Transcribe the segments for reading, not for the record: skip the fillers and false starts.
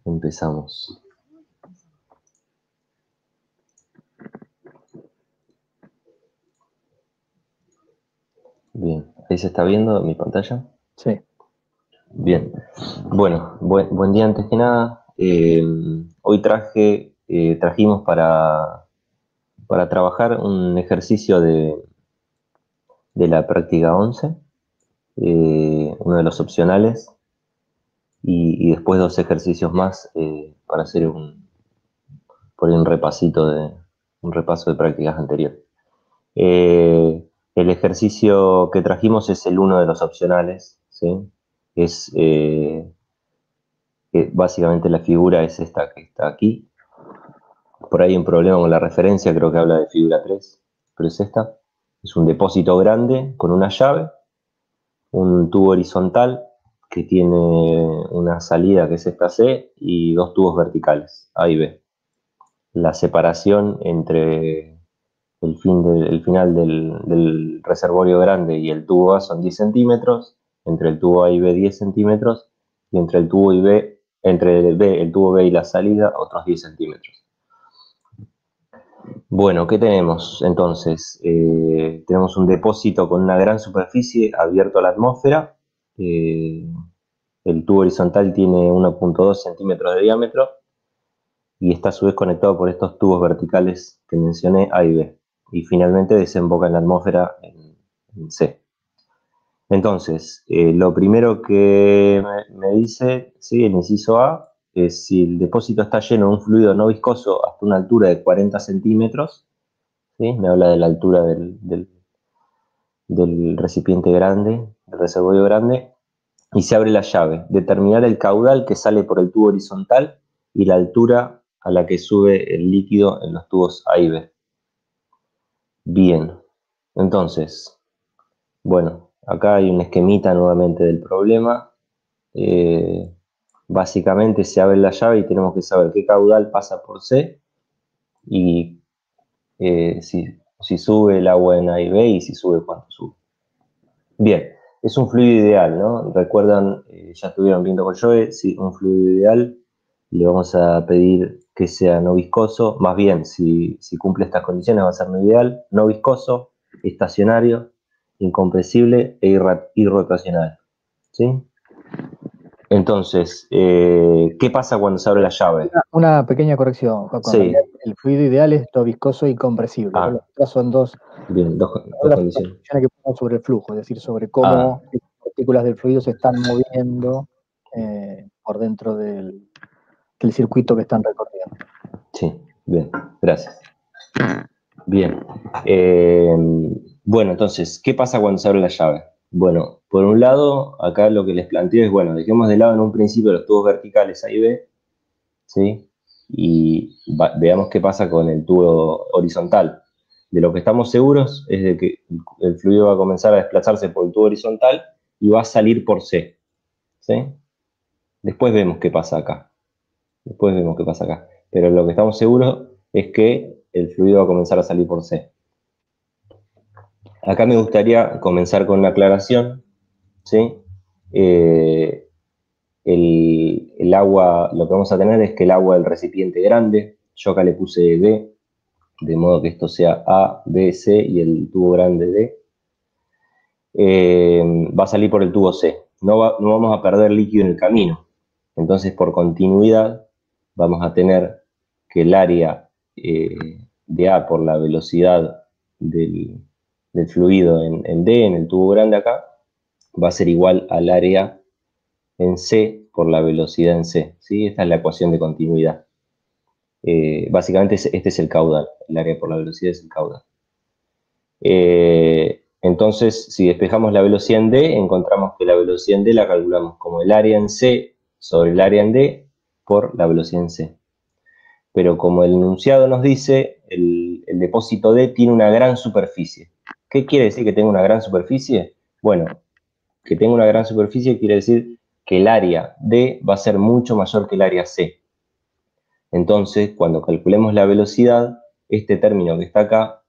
Empezamos. Bien, ¿ahí se está viendo mi pantalla? Sí. Bien, bueno, buen día antes que nada. Hoy trajimos para trabajar un ejercicio de la práctica 11, uno de los opcionales, y después dos ejercicios más para hacer por ahí un repaso de prácticas anteriores. El ejercicio que trajimos es el uno de los opcionales, ¿sí? Es básicamente la figura es esta que está aquí. Por ahí hay un problema con la referencia, creo que habla de figura 3, pero es esta. Es un depósito grande con una llave, un tubo horizontal que tiene una salida que es esta C y dos tubos verticales, A y B. La separación entre el final del reservorio grande y el tubo A son 10 centímetros, entre el tubo A y B 10 centímetros, y entre el tubo el tubo B y la salida otros 10 centímetros. Bueno, ¿qué tenemos entonces? Tenemos un depósito con una gran superficie abierto a la atmósfera. El tubo horizontal tiene 1,2 centímetros de diámetro y está a su vez conectado por estos tubos verticales que mencioné, A y B. Y finalmente desemboca en la atmósfera en C. Entonces, lo primero que me dice, ¿sí? El inciso A, es si el depósito está lleno de un fluido no viscoso hasta una altura de 40 centímetros, ¿sí? Me habla de la altura del recipiente grande, del reservorio grande, y se abre la llave. Determinar el caudal que sale por el tubo horizontal y la altura a la que sube el líquido en los tubos A y B. Bien, entonces, bueno, acá hay un esquemita nuevamente del problema. Eh, Básicamente se abre la llave y tenemos que saber qué caudal pasa por C y si sube el agua en A y B y si sube cuánto sube. Bien, es un fluido ideal, ¿no? Recuerdan, ya estuvieron viendo con Joe, si un fluido ideal le vamos a pedir que sea no viscoso, más bien si cumple estas condiciones va a ser no ideal, no viscoso, estacionario, incompresible e irrotacional, ¿sí? Entonces, ¿qué pasa cuando se abre la llave? Una pequeña corrección, Joaco. En Sí, realidad, el fluido ideal es todo viscoso y compresible, ¿no? Las otras son dos bien, dos las condiciones. condiciones que ponemos sobre el flujo, es decir, sobre Ah, cómo las partículas del fluido se están moviendo por dentro del circuito que están recorriendo. sí, bien, gracias. Bien. Bueno, entonces, ¿qué pasa cuando se abre la llave? Bueno, por un lado, acá lo que les planteo es, bueno, dejemos de lado en un principio los tubos verticales A y B, ¿sí? Y veamos qué pasa con el tubo horizontal. De lo que estamos seguros es de que el fluido va a comenzar a desplazarse por el tubo horizontal y va a salir por C, ¿sí? Después vemos qué pasa acá. Pero lo que estamos seguros es que el fluido va a comenzar a salir por C. Acá me gustaría comenzar con una aclaración, ¿sí? Eh, el agua, lo que vamos a tener es que el agua del recipiente grande, yo acá le puse D, de modo que esto sea A, B, C y el tubo grande D, va a salir por el tubo C. No vamos a perder líquido en el camino. Entonces, por continuidad, vamos a tener que el área de A por la velocidad del fluido en D, en el tubo grande acá, va a ser igual al área en C por la velocidad en C, ¿sí? Esta es la ecuación de continuidad. Básicamente este es el caudal, el área por la velocidad es el caudal. Entonces, si despejamos la velocidad en D, encontramos que la velocidad en D la calculamos como el área en C sobre el área en D por la velocidad en C. Pero como el enunciado nos dice, el depósito D tiene una gran superficie. ¿Qué quiere decir que tenga una gran superficie? Bueno, que tenga una gran superficie quiere decir que el área D va a ser mucho mayor que el área C. Entonces, cuando calculemos la velocidad, este término que está acá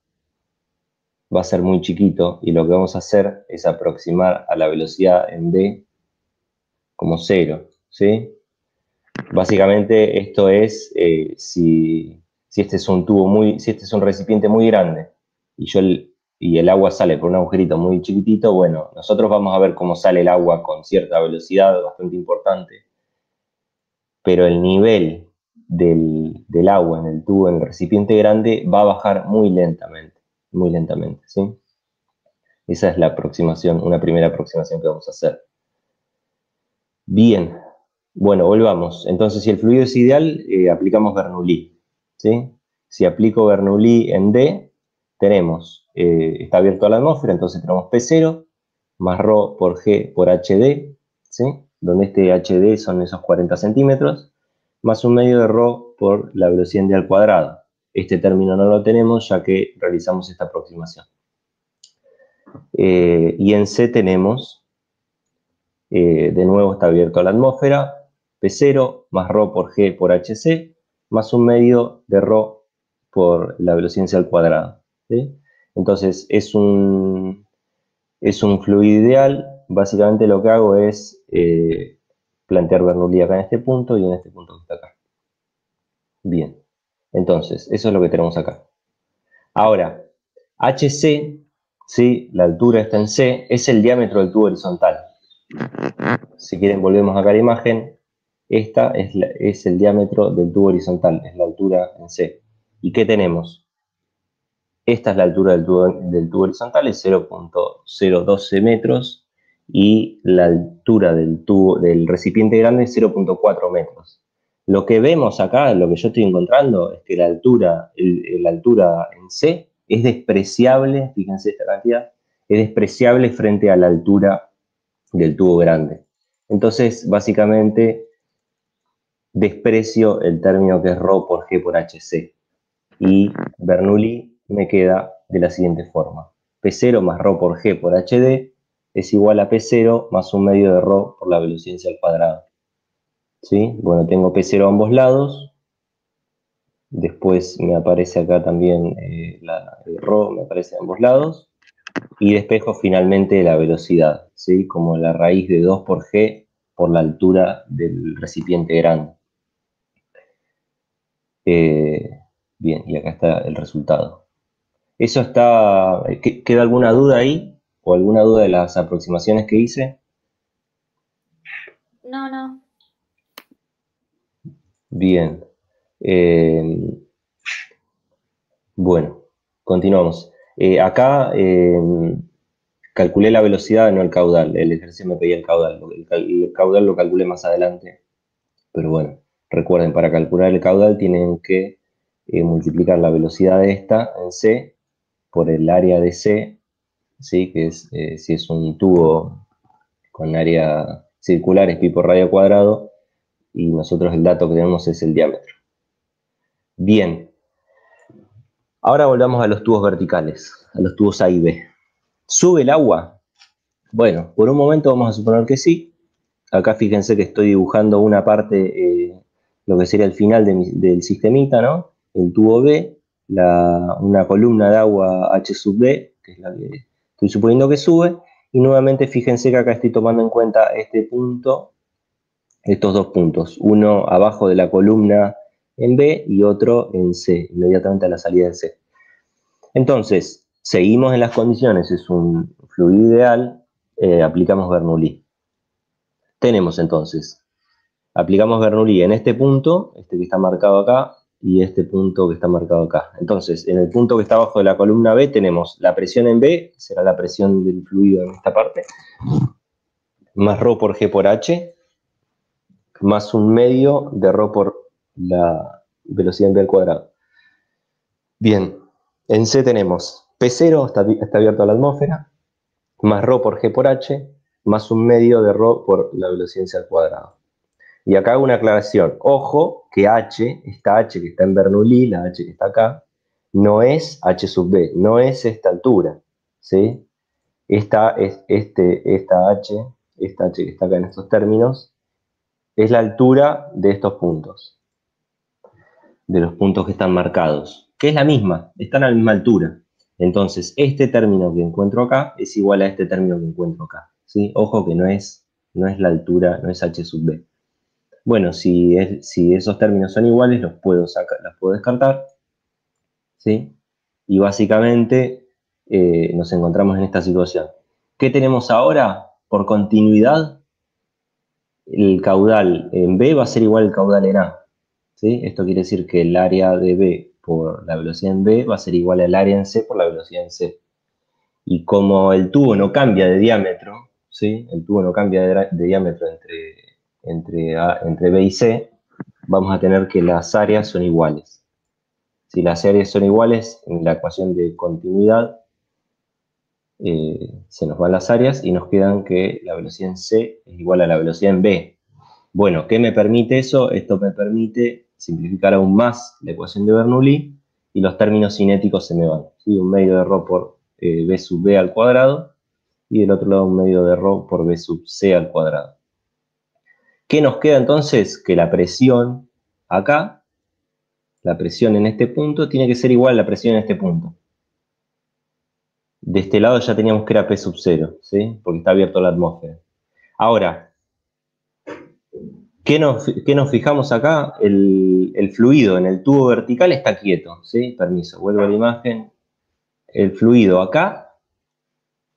va a ser muy chiquito y lo que vamos a hacer es aproximar a la velocidad en D como 0, ¿sí? Básicamente esto es si este es un tubo si este es un recipiente muy grande y el agua sale por un agujerito muy chiquitito, bueno, nosotros vamos a ver cómo sale el agua con cierta velocidad bastante importante, pero el nivel del agua en el tubo, en el recipiente grande, va a bajar muy lentamente, ¿sí? Esa es la aproximación, una primera aproximación que vamos a hacer. Bien, bueno, volvamos. Entonces, si el fluido es ideal, aplicamos Bernoulli, ¿sí? Si aplico Bernoulli en D, tenemos, está abierto a la atmósfera, entonces tenemos P0 más ρ por G por HD, ¿sí? Donde este HD son esos 40 centímetros, más un medio de ρ por la velocidad en D al cuadrado. Este término no lo tenemos ya que realizamos esta aproximación. Y en C tenemos, de nuevo está abierto a la atmósfera, P0 más ρ por G por HC, más un medio de ρ por la velocidad al cuadrado, ¿sí? Entonces es un fluido ideal. Básicamente lo que hago es plantear Bernoulli acá en este punto y en este punto que está acá. Bien, entonces eso es lo que tenemos acá. Ahora, HC, ¿sí? La altura está en C, es el diámetro del tubo horizontal. Si quieren volvemos acá a la imagen. Esta es el diámetro del tubo horizontal, es la altura en C. ¿Y qué tenemos? Esta es la altura del tubo horizontal, es 0.012 metros, y la altura del recipiente grande es 0.4 metros. Lo que vemos acá, lo que yo estoy encontrando, es que la altura en C es despreciable, fíjense esta cantidad, es despreciable frente a la altura del tubo grande. Entonces, básicamente, desprecio el término que es ρ por G por HC. Y Bernoulli me queda de la siguiente forma. P0 más ρ por G por HD es igual a P0 más un medio de ρ por la velocidad al cuadrado. ¿Sí? Bueno, tengo P0 a ambos lados. Después me aparece acá también el ρ, me aparece a ambos lados. Y despejo finalmente la velocidad, ¿sí? Como la raíz de 2 por G por la altura del recipiente grande. Bien, y acá está el resultado. ¿Eso está, queda alguna duda ahí? ¿O alguna duda de las aproximaciones que hice? No. Bien. Bueno, continuamos. Acá calculé la velocidad, no el caudal. El ejercicio me pedía el caudal. El caudal lo calculé más adelante. Pero bueno, recuerden, para calcular el caudal tienen que multiplicar la velocidad de esta en C por el área de C, ¿sí? Que es, si es un tubo con área circular, es pi por radio cuadrado, y nosotros el dato que tenemos es el diámetro. Bien, ahora volvamos a los tubos verticales, a los tubos A y B. ¿Sube el agua? Bueno, por un momento vamos a suponer que sí. Acá fíjense que estoy dibujando una parte, lo que sería el final del sistemita, ¿no? El tubo B, una columna de agua H sub B, que es la que estoy suponiendo que sube, y nuevamente fíjense que acá estoy tomando en cuenta este punto, estos dos puntos, uno abajo de la columna en B y otro en C, inmediatamente a la salida de C. Entonces, seguimos en las condiciones, es un fluido ideal, aplicamos Bernoulli. Tenemos entonces, aplicamos Bernoulli en este punto, este que está marcado acá, y este punto que está marcado acá. Entonces, en el punto que está abajo de la columna B tenemos la presión en B, será la presión del fluido en esta parte, más ρ por G por H, más un medio de ρ por la velocidad en B al cuadrado. Bien, en C tenemos P0, está abierto a la atmósfera, más ρ por G por H, más un medio de ρ por la velocidad al cuadrado. Y acá hago una aclaración. Ojo que esta H que está en Bernoulli, la H que está acá, no es H sub B, no es esta altura, ¿sí? Esta H que está acá en estos términos, es la altura de estos puntos, de los puntos que están marcados, que es la misma, están a la misma altura. Entonces, este término que encuentro acá es igual a este término que encuentro acá, ¿sí? Ojo que no es la altura, no es H sub B. Bueno, si esos términos son iguales, los puedo descartar, ¿sí? Y básicamente nos encontramos en esta situación. ¿Qué tenemos ahora? Por continuidad, el caudal en B va a ser igual al caudal en A, ¿sí? Esto quiere decir que el área de B por la velocidad en B va a ser igual al área en C por la velocidad en C. Y como el tubo no cambia de diámetro, ¿sí? El tubo no cambia de diámetro entre B y C, vamos a tener que las áreas son iguales. Si las áreas son iguales, en la ecuación de continuidad se nos van las áreas y nos quedan que la velocidad en C es igual a la velocidad en B. Bueno, ¿qué me permite eso? Esto me permite simplificar aún más la ecuación de Bernoulli y los términos cinéticos se me van, ¿sí? Un medio de ρ por B sub B al cuadrado y del otro lado un medio de ρ por B sub C al cuadrado. ¿Qué nos queda entonces? Que la presión acá, la presión en este punto, tiene que ser igual a la presión en este punto. De este lado ya teníamos que era P sub 0, ¿sí? Porque está abierto a la atmósfera. Ahora, ¿qué nos fijamos acá? El fluido en el tubo vertical está quieto, ¿sí? Permiso, vuelvo a la imagen. El fluido acá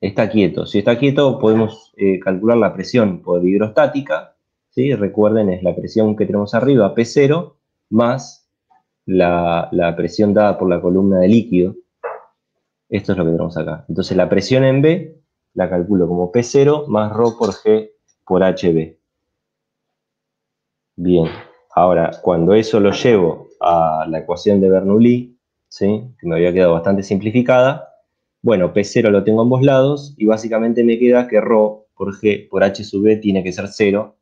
está quieto. Si está quieto, podemos calcular la presión por hidrostática, ¿sí? Recuerden, es la presión que tenemos arriba, P0, más la presión dada por la columna de líquido. Esto es lo que tenemos acá. Entonces la presión en B la calculo como P0 más ρ por G por HB. Bien, ahora cuando eso lo llevo a la ecuación de Bernoulli, ¿sí? Que me había quedado bastante simplificada, bueno, P0 lo tengo a ambos lados y básicamente me queda que ρ por G por H sub B tiene que ser 0.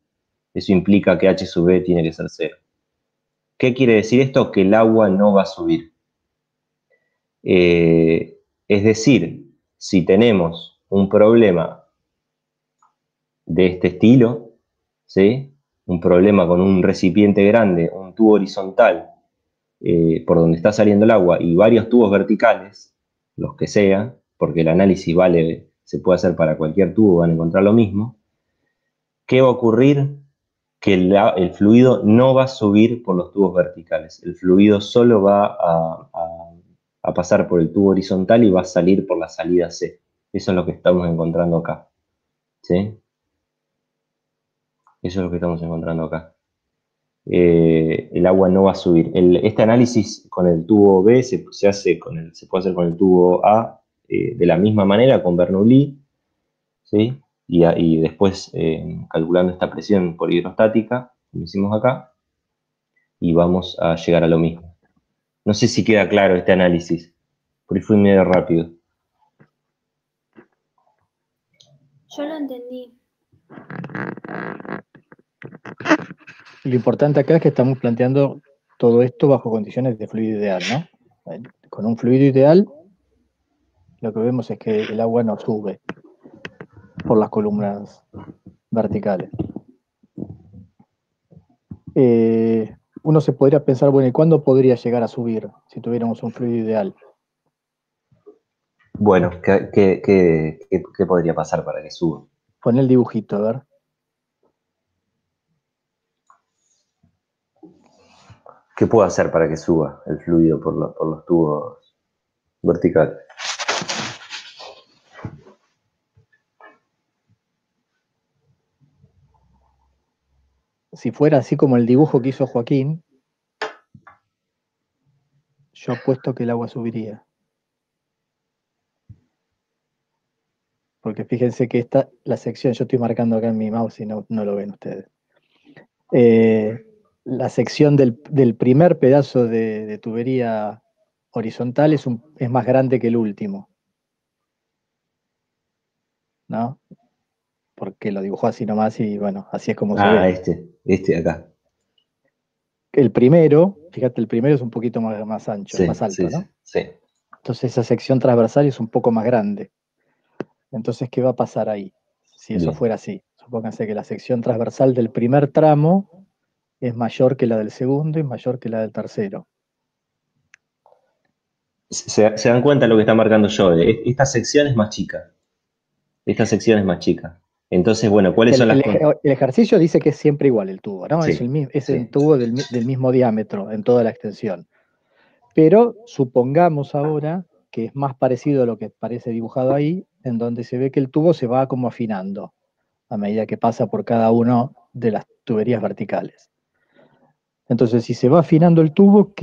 Eso implica que H sub B tiene que ser 0. ¿Qué quiere decir esto? Que el agua no va a subir. Es decir, si tenemos un problema de este estilo, ¿sí? Un problema con un recipiente grande, un tubo horizontal, por donde está saliendo el agua, y varios tubos verticales, los que sean, porque el análisis se puede hacer para cualquier tubo, van a encontrar lo mismo. ¿Qué va a ocurrir? Que el fluido no va a subir por los tubos verticales. El fluido solo va a pasar por el tubo horizontal y va a salir por la salida C. Eso es lo que estamos encontrando acá, ¿sí? Eso es lo que estamos encontrando acá. El agua no va a subir. Este análisis con el tubo B se puede hacer con el tubo A de la misma manera, con Bernoulli, ¿sí? Y después calculando esta presión por hidrostática, como hicimos acá, y vamos a llegar a lo mismo. No sé si queda claro este análisis, porque fui medio rápido. Yo lo entendí. Lo importante acá es que estamos planteando todo esto bajo condiciones de fluido ideal, ¿no? Con un fluido ideal, lo que vemos es que el agua no sube por las columnas verticales. Uno se podría pensar, bueno, ¿y cuándo podría llegar a subir si tuviéramos un fluido ideal? Bueno, ¿qué podría pasar para que suba? Pon el dibujito, a ver. ¿Qué puedo hacer para que suba el fluido por los tubos verticales? Si fuera así como el dibujo que hizo Joaquín, yo apuesto que el agua subiría. Porque fíjense que la sección, yo estoy marcando acá en mi mouse y no lo ven ustedes. La sección del primer pedazo de tubería horizontal es más grande que el último, ¿no? Porque lo dibujó así nomás y bueno, así es como se ve. Este acá. El primero, fíjate, el primero es un poquito más ancho, Sí, más alto, sí, ¿no? sí. Entonces esa sección transversal es un poco más grande. Entonces, ¿qué va a pasar ahí? Si eso Bien. fuera así. Supónganse que la sección transversal del primer tramo es mayor que la del segundo y mayor que la del tercero. Se dan cuenta de lo que está marcando yo. Esta sección es más chica. Esta sección es más chica. Entonces, bueno, ¿cuáles son las El ejercicio dice que es siempre igual el tubo, ¿no? Sí, es el sí. tubo del mismo diámetro en toda la extensión. Pero supongamos ahora que es más parecido a lo que parece dibujado ahí, en donde se ve que el tubo se va como afinando a medida que pasa por cada una de las tuberías verticales. Entonces, si se va afinando el tubo,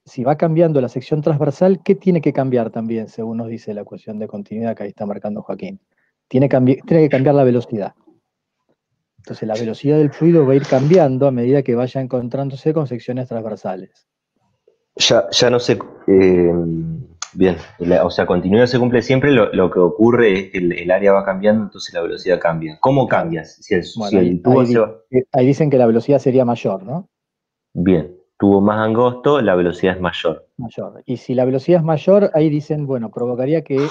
si va cambiando la sección transversal, ¿qué tiene que cambiar también, según nos dice la ecuación de continuidad que ahí está marcando Joaquín? Tiene que cambiar la velocidad. Entonces, la velocidad del fluido va a ir cambiando a medida que vaya encontrándose con secciones transversales. Ya no sé, bien, o sea, continuidad se cumple siempre, lo que ocurre es que el área va cambiando, entonces la velocidad cambia. ¿Cómo Claro. cambias? Si Bueno, el tubo se va... ahí dicen que la velocidad sería mayor, ¿no? Bien, tubo más angosto, la velocidad es mayor. Mayor. Y si la velocidad es mayor, ahí dicen, bueno, provocaría que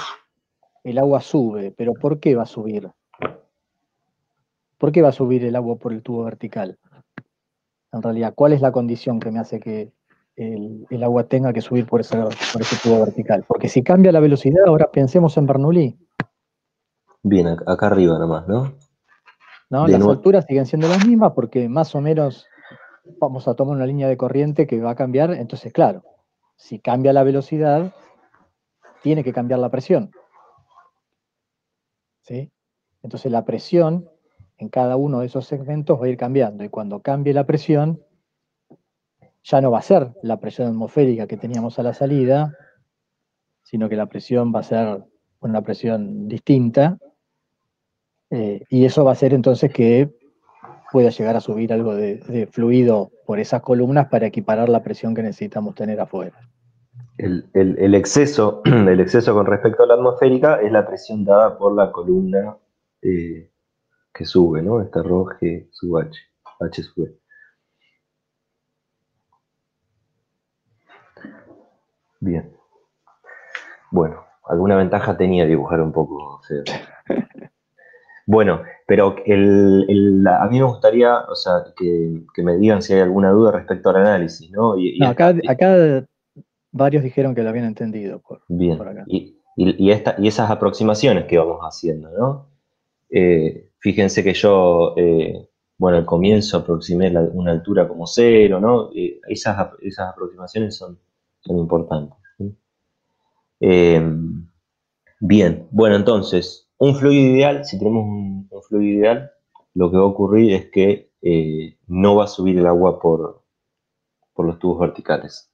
el agua sube, pero ¿por qué va a subir? ¿Por qué va a subir el agua por el tubo vertical? En realidad, ¿cuál es la condición que me hace que el agua tenga que subir por ese tubo vertical? Porque si cambia la velocidad, ahora pensemos en Bernoulli, Bien, acá arriba nomás, ¿no? ¿no? De Las nuevo, alturas siguen siendo las mismas porque más o menos vamos a tomar una línea de corriente que va a cambiar. Entonces, claro, si cambia la velocidad, tiene que cambiar la presión, ¿sí? Entonces la presión en cada uno de esos segmentos va a ir cambiando y cuando cambie la presión, ya no va a ser la presión atmosférica que teníamos a la salida, sino que la presión va a ser una presión distinta, y eso va a hacer entonces que pueda llegar a subir algo de fluido por esas columnas para equiparar la presión que necesitamos tener afuera. el exceso, el exceso con respecto a la atmosférica es la presión dada por la columna que sube, ¿no? Esta rho G sub H, H sub E. Bien. Bueno, alguna ventaja tenía dibujar un poco feo. Bueno, pero a mí me gustaría, o sea, que me digan si hay alguna duda respecto al análisis, ¿no? No, acá varios dijeron que lo habían entendido por bien, acá. y esas aproximaciones que vamos haciendo, ¿no? Fíjense que yo, bueno, al comienzo aproximé una altura como 0, ¿no? Esas aproximaciones son importantes, ¿sí? Bien, bueno, entonces, un fluido ideal, si tenemos un fluido ideal, lo que va a ocurrir es que no va a subir el agua por los tubos verticales.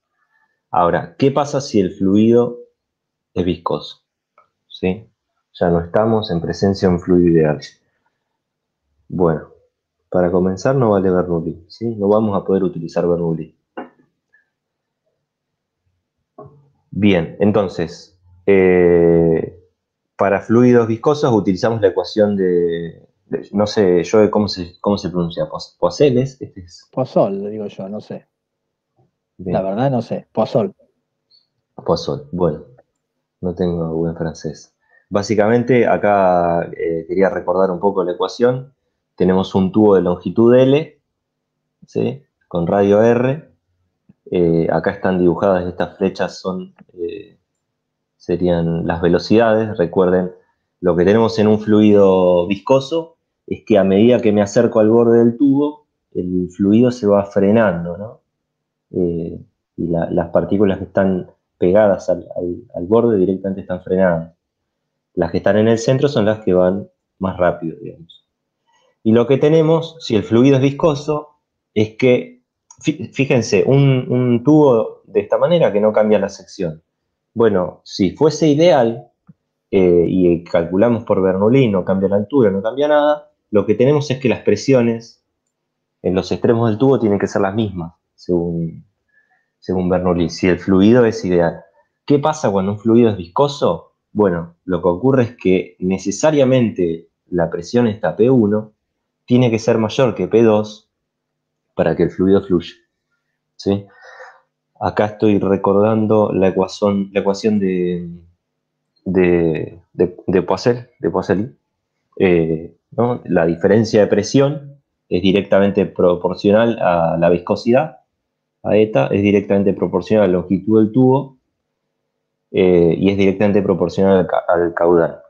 Ahora, ¿qué pasa si el fluido es viscoso? ¿Sí? Ya no estamos en presencia de un fluido ideal. Bueno, para comenzar no vale Bernoulli, ¿sí? No vamos a poder utilizar Bernoulli. Bien, entonces, para fluidos viscosos utilizamos la ecuación no sé, yo cómo se pronuncia, Poiseuille, este es. Poisson, le digo yo, no sé. La Bien, verdad no sé, Poisson. Poisson, bueno, no tengo buen francés. Básicamente, acá quería recordar un poco la ecuación. Tenemos un tubo de longitud L, ¿sí? Con radio R. Acá están dibujadas estas flechas, serían las velocidades. Recuerden, lo que tenemos en un fluido viscoso es que a medida que me acerco al borde del tubo, el fluido se va frenando, ¿no? Y las partículas que están pegadas al borde directamente están frenadas. Las que están en el centro son las que van más rápido, digamos. Y lo que tenemos, si el fluido es viscoso, es que, fíjense, un tubo de esta manera que no cambia la sección. Bueno, si fuese ideal, y calculamos por Bernoulli, no cambia la altura, no cambia nada, lo que tenemos es que las presiones en los extremos del tubo tienen que ser las mismas, según Bernoulli, si el fluido es ideal. ¿Qué pasa cuando un fluido es viscoso? Bueno, lo que ocurre es que necesariamente la presión esta P1 tiene que ser mayor que P2 para que el fluido fluya, ¿sí? Acá estoy recordando la ecuación de Poiseuille, ¿no? La diferencia de presión es directamente proporcional a la viscosidad, a eta, es directamente proporcional a la longitud del tubo, y es directamente proporcional al caudal.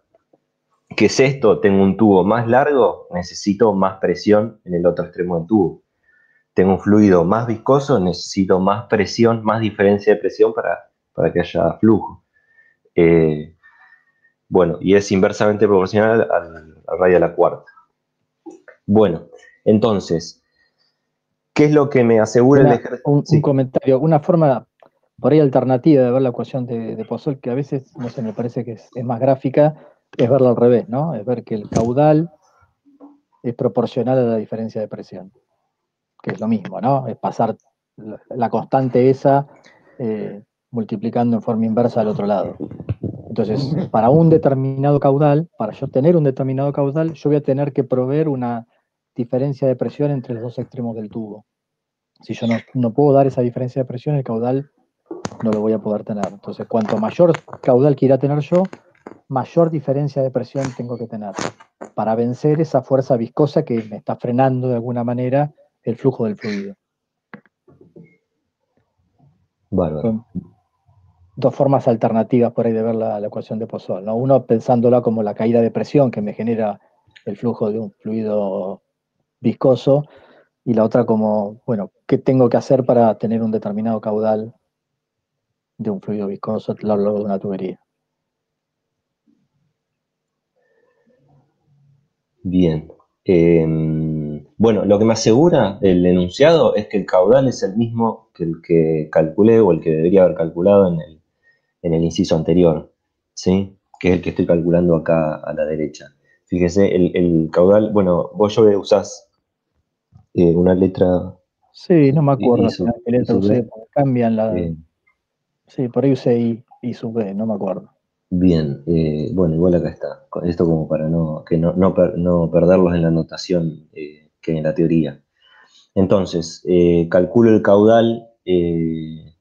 ¿Qué es esto? Tengo un tubo más largo, necesito más presión en el otro extremo del tubo. Tengo un fluido más viscoso, necesito más presión, más diferencia de presión para que haya flujo. Bueno, y es inversamente proporcional al radio a la cuarta. Bueno, entonces, ¿qué es lo que me asegura el ejercicio? Un comentario, una forma por ahí alternativa de ver la ecuación de Poisson, que a veces, no sé, me parece que es más gráfica, es verlo al revés, ¿no? Es ver que el caudal es proporcional a la diferencia de presión, que es lo mismo, ¿no? Es pasar la constante esa multiplicando en forma inversa al otro lado. Entonces, para un determinado caudal, para yo tener un determinado caudal, yo voy a tener que proveer una diferencia de presión entre los dos extremos del tubo. Si yo no puedo dar esa diferencia de presión, el caudal no lo voy a poder tener. Entonces, cuanto mayor caudal quiera tener yo, mayor diferencia de presión tengo que tener para vencer esa fuerza viscosa que me está frenando de alguna manera el flujo del fluido. Bárbaro. Son dos formas alternativas por ahí de ver la ecuación de Poisson, ¿no? Uno pensándola como la caída de presión que me genera el flujo de un fluido viscoso, y la otra como, bueno, ¿qué tengo que hacer para tener un determinado caudal de un fluido viscoso a lo largo de una tubería? Bien. Bueno, lo que me asegura el enunciado es que el caudal es el mismo que el que calculé o el que debería haber calculado en el inciso anterior, ¿sí? Que es el que estoy calculando acá a la derecha. Fíjese, el caudal, bueno, vos yo usás una letra Sí, no me acuerdo y al final sub, qué y letra sub usé, B. porque cambian la... Sí, por ahí usé I sub B, no me acuerdo. Bien, bueno, igual acá está. Esto como para no perderlos en la notación que en la teoría. Entonces, calculo el caudal que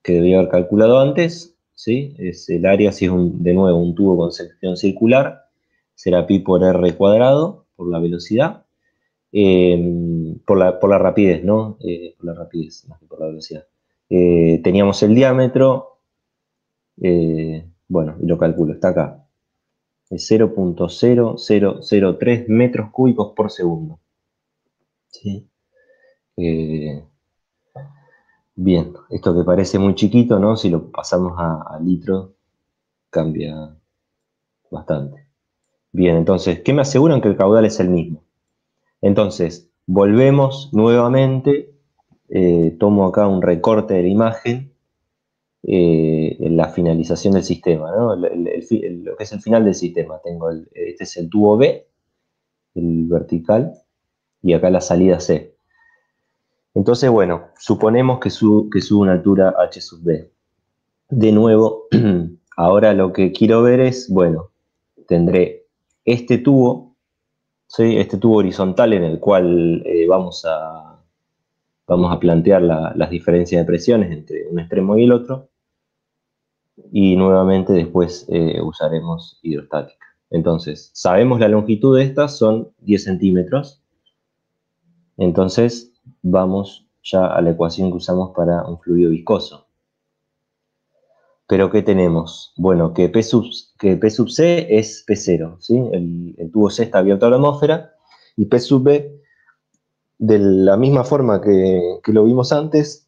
debía haber calculado antes, ¿sí? Es el área, si es de nuevo un tubo con sección circular, será pi por r cuadrado, por la velocidad, por la rapidez, ¿no? Por la rapidez, más que por la velocidad. Teníamos el diámetro, bueno, y lo calculo, está acá. Es 0.0003 metros cúbicos por segundo. ¿Sí? Bien, esto que parece muy chiquito, ¿no? Si lo pasamos a litro, cambia bastante. Bien, entonces, ¿qué me aseguran? Que el caudal es el mismo. Entonces, volvemos nuevamente, tomo acá un recorte de la imagen, en la finalización del sistema, ¿no? Lo que es el final del sistema. Tengo este es el tubo B, el vertical, y acá la salida C. Entonces, bueno, suponemos que sube una altura h sub b. De nuevo, ahora lo que quiero ver es, bueno, tendré este tubo, ¿sí? Este tubo horizontal en el cual vamos a plantear las diferencias de presiones entre un extremo y el otro, y nuevamente después usaremos hidrostática. Entonces, sabemos la longitud de estas, son 10 centímetros. Entonces, vamos ya a la ecuación que usamos para un fluido viscoso. ¿Pero qué tenemos? Bueno, que P sub C es P0, ¿sí? El tubo C está abierto a la atmósfera, y P sub B, de la misma forma que lo vimos antes,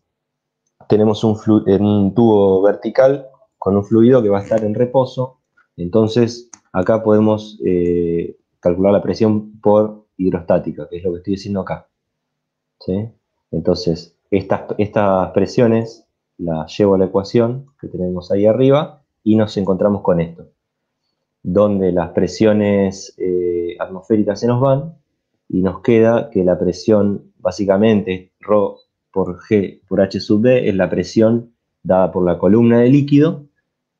tenemos un tubo vertical con un fluido que va a estar en reposo. Entonces, acá podemos calcular la presión por hidrostática, que es lo que estoy diciendo acá, ¿sí? Entonces, estas presiones las llevo a la ecuación que tenemos ahí arriba y nos encontramos con esto, donde las presiones atmosféricas se nos van y nos queda que la presión, básicamente, ρ por G por H sub B es la presión dada por la columna de líquido.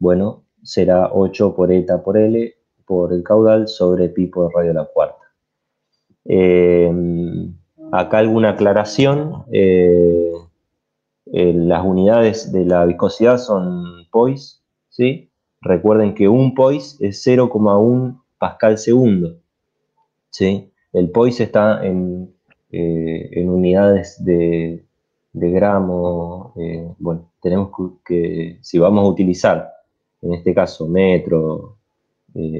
Bueno, será 8 por eta por L por el caudal sobre pi por radio a la cuarta. Acá alguna aclaración. Las unidades de la viscosidad son poise, ¿sí? Recuerden que un poise es 0,1 pascal segundo, ¿sí? El poise está en unidades de gramo. Bueno, tenemos que, si vamos a utilizar, en este caso, metro,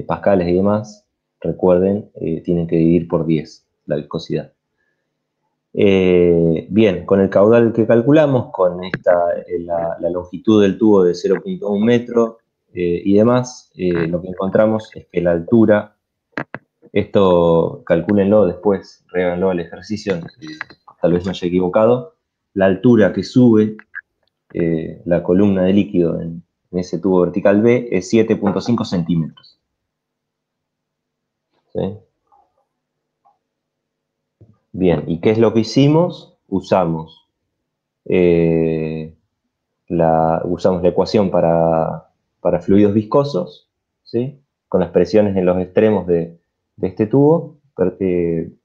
pascales y demás, recuerden, tienen que dividir por 10 la viscosidad. Bien, con el caudal que calculamos, con la longitud del tubo de 0.1 metro y demás, lo que encontramos es que la altura, esto calcúlenlo después, réganlo al ejercicio, tal vez me haya equivocado, la altura que sube la columna de líquido en ese tubo vertical B es 7.5 centímetros. ¿Sí? Bien, ¿y qué es lo que hicimos? Usamos la ecuación para fluidos viscosos, ¿sí? Con las presiones en los extremos de este tubo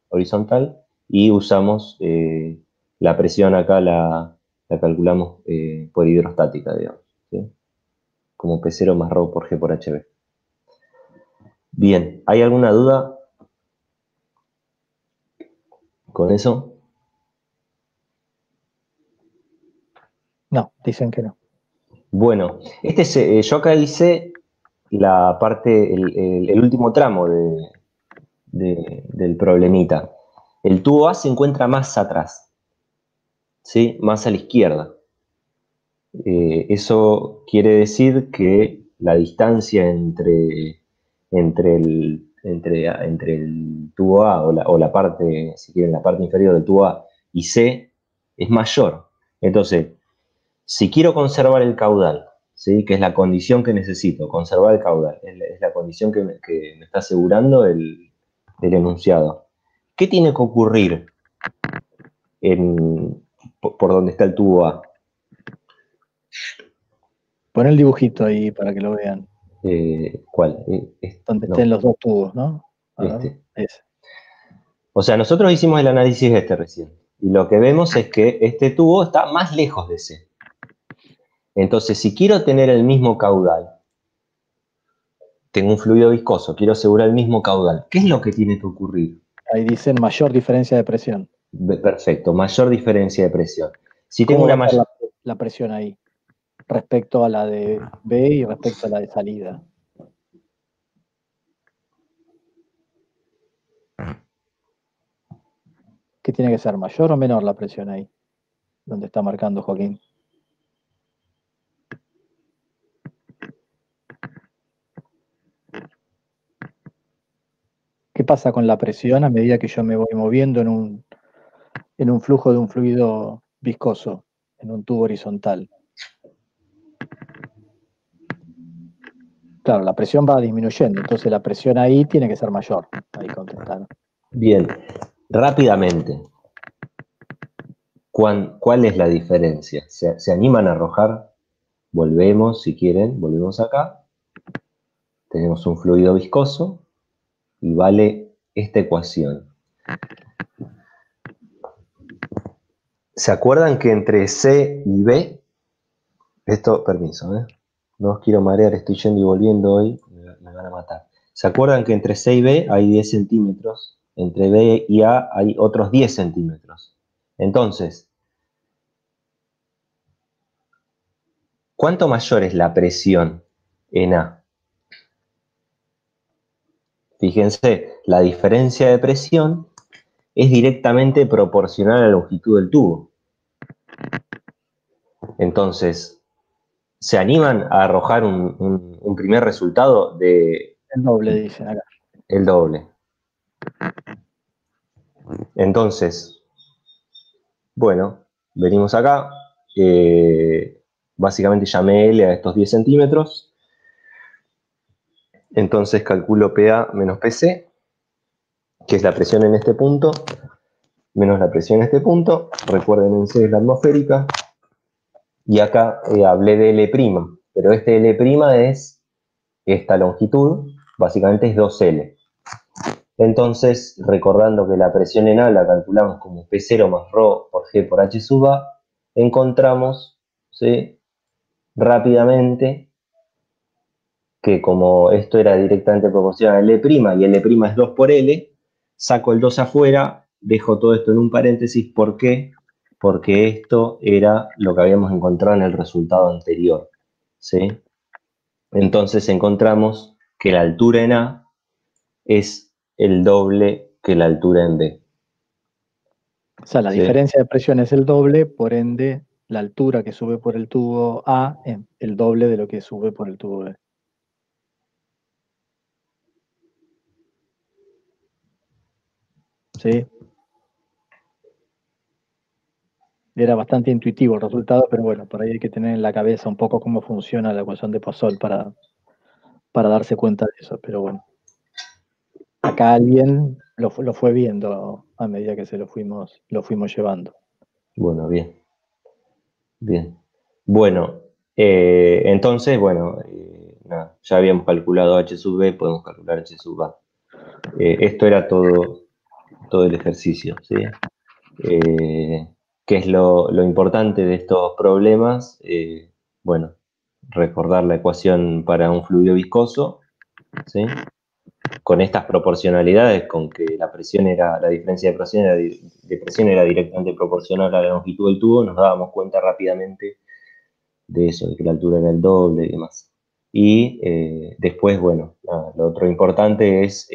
horizontal, y usamos la presión acá, la calculamos por hidrostática, digamos, ¿sí? Como P0 más ρ por G por HB. Bien, ¿hay alguna duda con eso? No, dicen que no. Bueno, yo acá hice la parte, el último tramo del problemita. El tubo A se encuentra más atrás, ¿sí? Más a la izquierda. Eso quiere decir que la distancia entre el tubo A o la parte, si quieren, la parte inferior del tubo A y C es mayor. Entonces, si quiero conservar el caudal, ¿sí? Que es la condición que necesito, conservar el caudal, es la condición que me está asegurando el enunciado. ¿Qué tiene que ocurrir por donde está el tubo A? Pon el dibujito ahí para que lo vean. ¿Cuál? Donde No, estén los dos tubos, ¿no? A ver, este. ese. O sea, nosotros hicimos el análisis recién. Y lo que vemos es que este tubo está más lejos de C. Entonces, si quiero tener el mismo caudal, tengo un fluido viscoso, quiero asegurar el mismo caudal, ¿qué es lo que tiene que ocurrir? Ahí dicen mayor diferencia de presión. Perfecto, mayor diferencia de presión. Si tengo ¿Cómo va una a ser mayor... la presión ahí? Respecto a la de B y respecto a la de salida. ¿Qué tiene que ser? ¿Mayor o menor la presión ahí? Donde está marcando Joaquín. ¿Qué pasa con la presión a medida que yo me voy moviendo en un flujo de un fluido viscoso, en un tubo horizontal? Claro, la presión va disminuyendo, entonces la presión ahí tiene que ser mayor. Ahí contestaron. Bien, rápidamente, ¿cuál es la diferencia? ¿Se animan a arrojar? Volvemos, si quieren, volvemos acá. Tenemos un fluido viscoso y vale esta ecuación. ¿Se acuerdan que entre C y B, permiso, no os quiero marear, estoy yendo y volviendo hoy, me van a matar. ¿Se acuerdan que entre C y B hay 10 centímetros? Entre B y A hay otros 10 centímetros. Entonces, ¿cuánto mayor es la presión en A? Fíjense, la diferencia de presión es directamente proporcional a la longitud del tubo. Entonces, ¿se animan a arrojar un primer resultado de El doble, dicen acá. el doble? Entonces, bueno, venimos acá, básicamente llamé L a estos 10 centímetros, entonces calculo PA menos PC, que es la presión en este punto, menos la presión en este punto, recuerden en C es la atmosférica, y acá hablé de L', pero este L' es esta longitud, básicamente es 2L. Entonces, recordando que la presión en A la calculamos como P0 más ρ por G por H sub A, encontramos, ¿sí?, rápidamente que como esto era directamente proporcional a L' y L' es 2 por L, saco el 2 afuera, dejo todo esto en un paréntesis. ¿Por qué? Porque esto era lo que habíamos encontrado en el resultado anterior, ¿sí? Entonces encontramos que la altura en A es el doble que la altura en B. O sea, la Sí. diferencia de presión es el doble, por ende, la altura que sube por el tubo A es el doble de lo que sube por el tubo B. ¿Sí? Era bastante intuitivo el resultado, pero bueno, por ahí hay que tener en la cabeza un poco cómo funciona la ecuación de Poisson para darse cuenta de eso. Pero bueno, acá alguien lo fue viendo a medida que lo fuimos llevando. Bueno, bien. Bien. Bueno, entonces, bueno, nada, ya habíamos calculado H sub B, podemos calcular H sub A. Esto era todo el ejercicio, ¿sí? ¿Qué es lo importante de estos problemas? Bueno, recordar la ecuación para un fluido viscoso, ¿sí? Con estas proporcionalidades, con que la diferencia de presión era directamente proporcional a la longitud del tubo, nos dábamos cuenta rápidamente de eso, de que la altura era el doble y demás. Y después, bueno, nada, lo otro importante es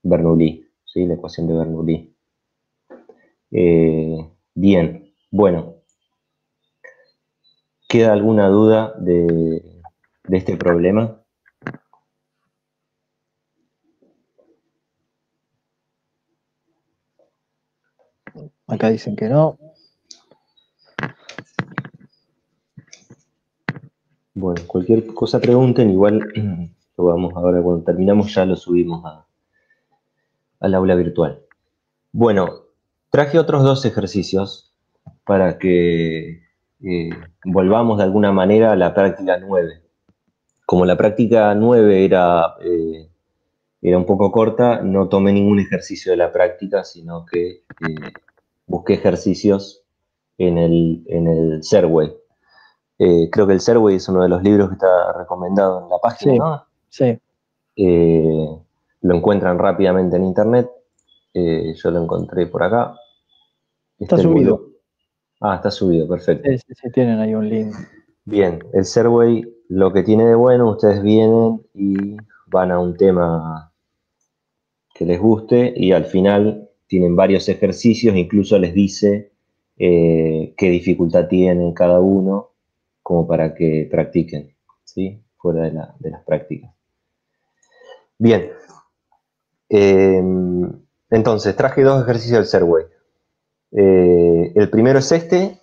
Bernoulli, ¿sí? La ecuación de Bernoulli. Bien, bueno, ¿queda alguna duda de este problema? Acá dicen que no. Bueno, cualquier cosa pregunten, igual lo vamos ahora, cuando terminamos ya lo subimos al aula virtual. Bueno, traje otros dos ejercicios para que volvamos de alguna manera a la práctica 9. Como la práctica 9 era un poco corta, no tomé ningún ejercicio de la práctica, sino que busqué ejercicios en el Serway. Creo que el Serway es uno de los libros que está recomendado en la página, Sí, ¿no? sí. Lo encuentran rápidamente en internet. Yo lo encontré por acá. Está subido. Está subido, perfecto. Sí, tienen ahí un link. Bien, el Serway lo que tiene de bueno, ustedes vienen y van a un tema que les guste y al final tienen varios ejercicios, incluso les dice qué dificultad tienen cada uno, como para que practiquen, ¿sí? Fuera de las prácticas. Bien, entonces traje dos ejercicios del Serway. El primero es este,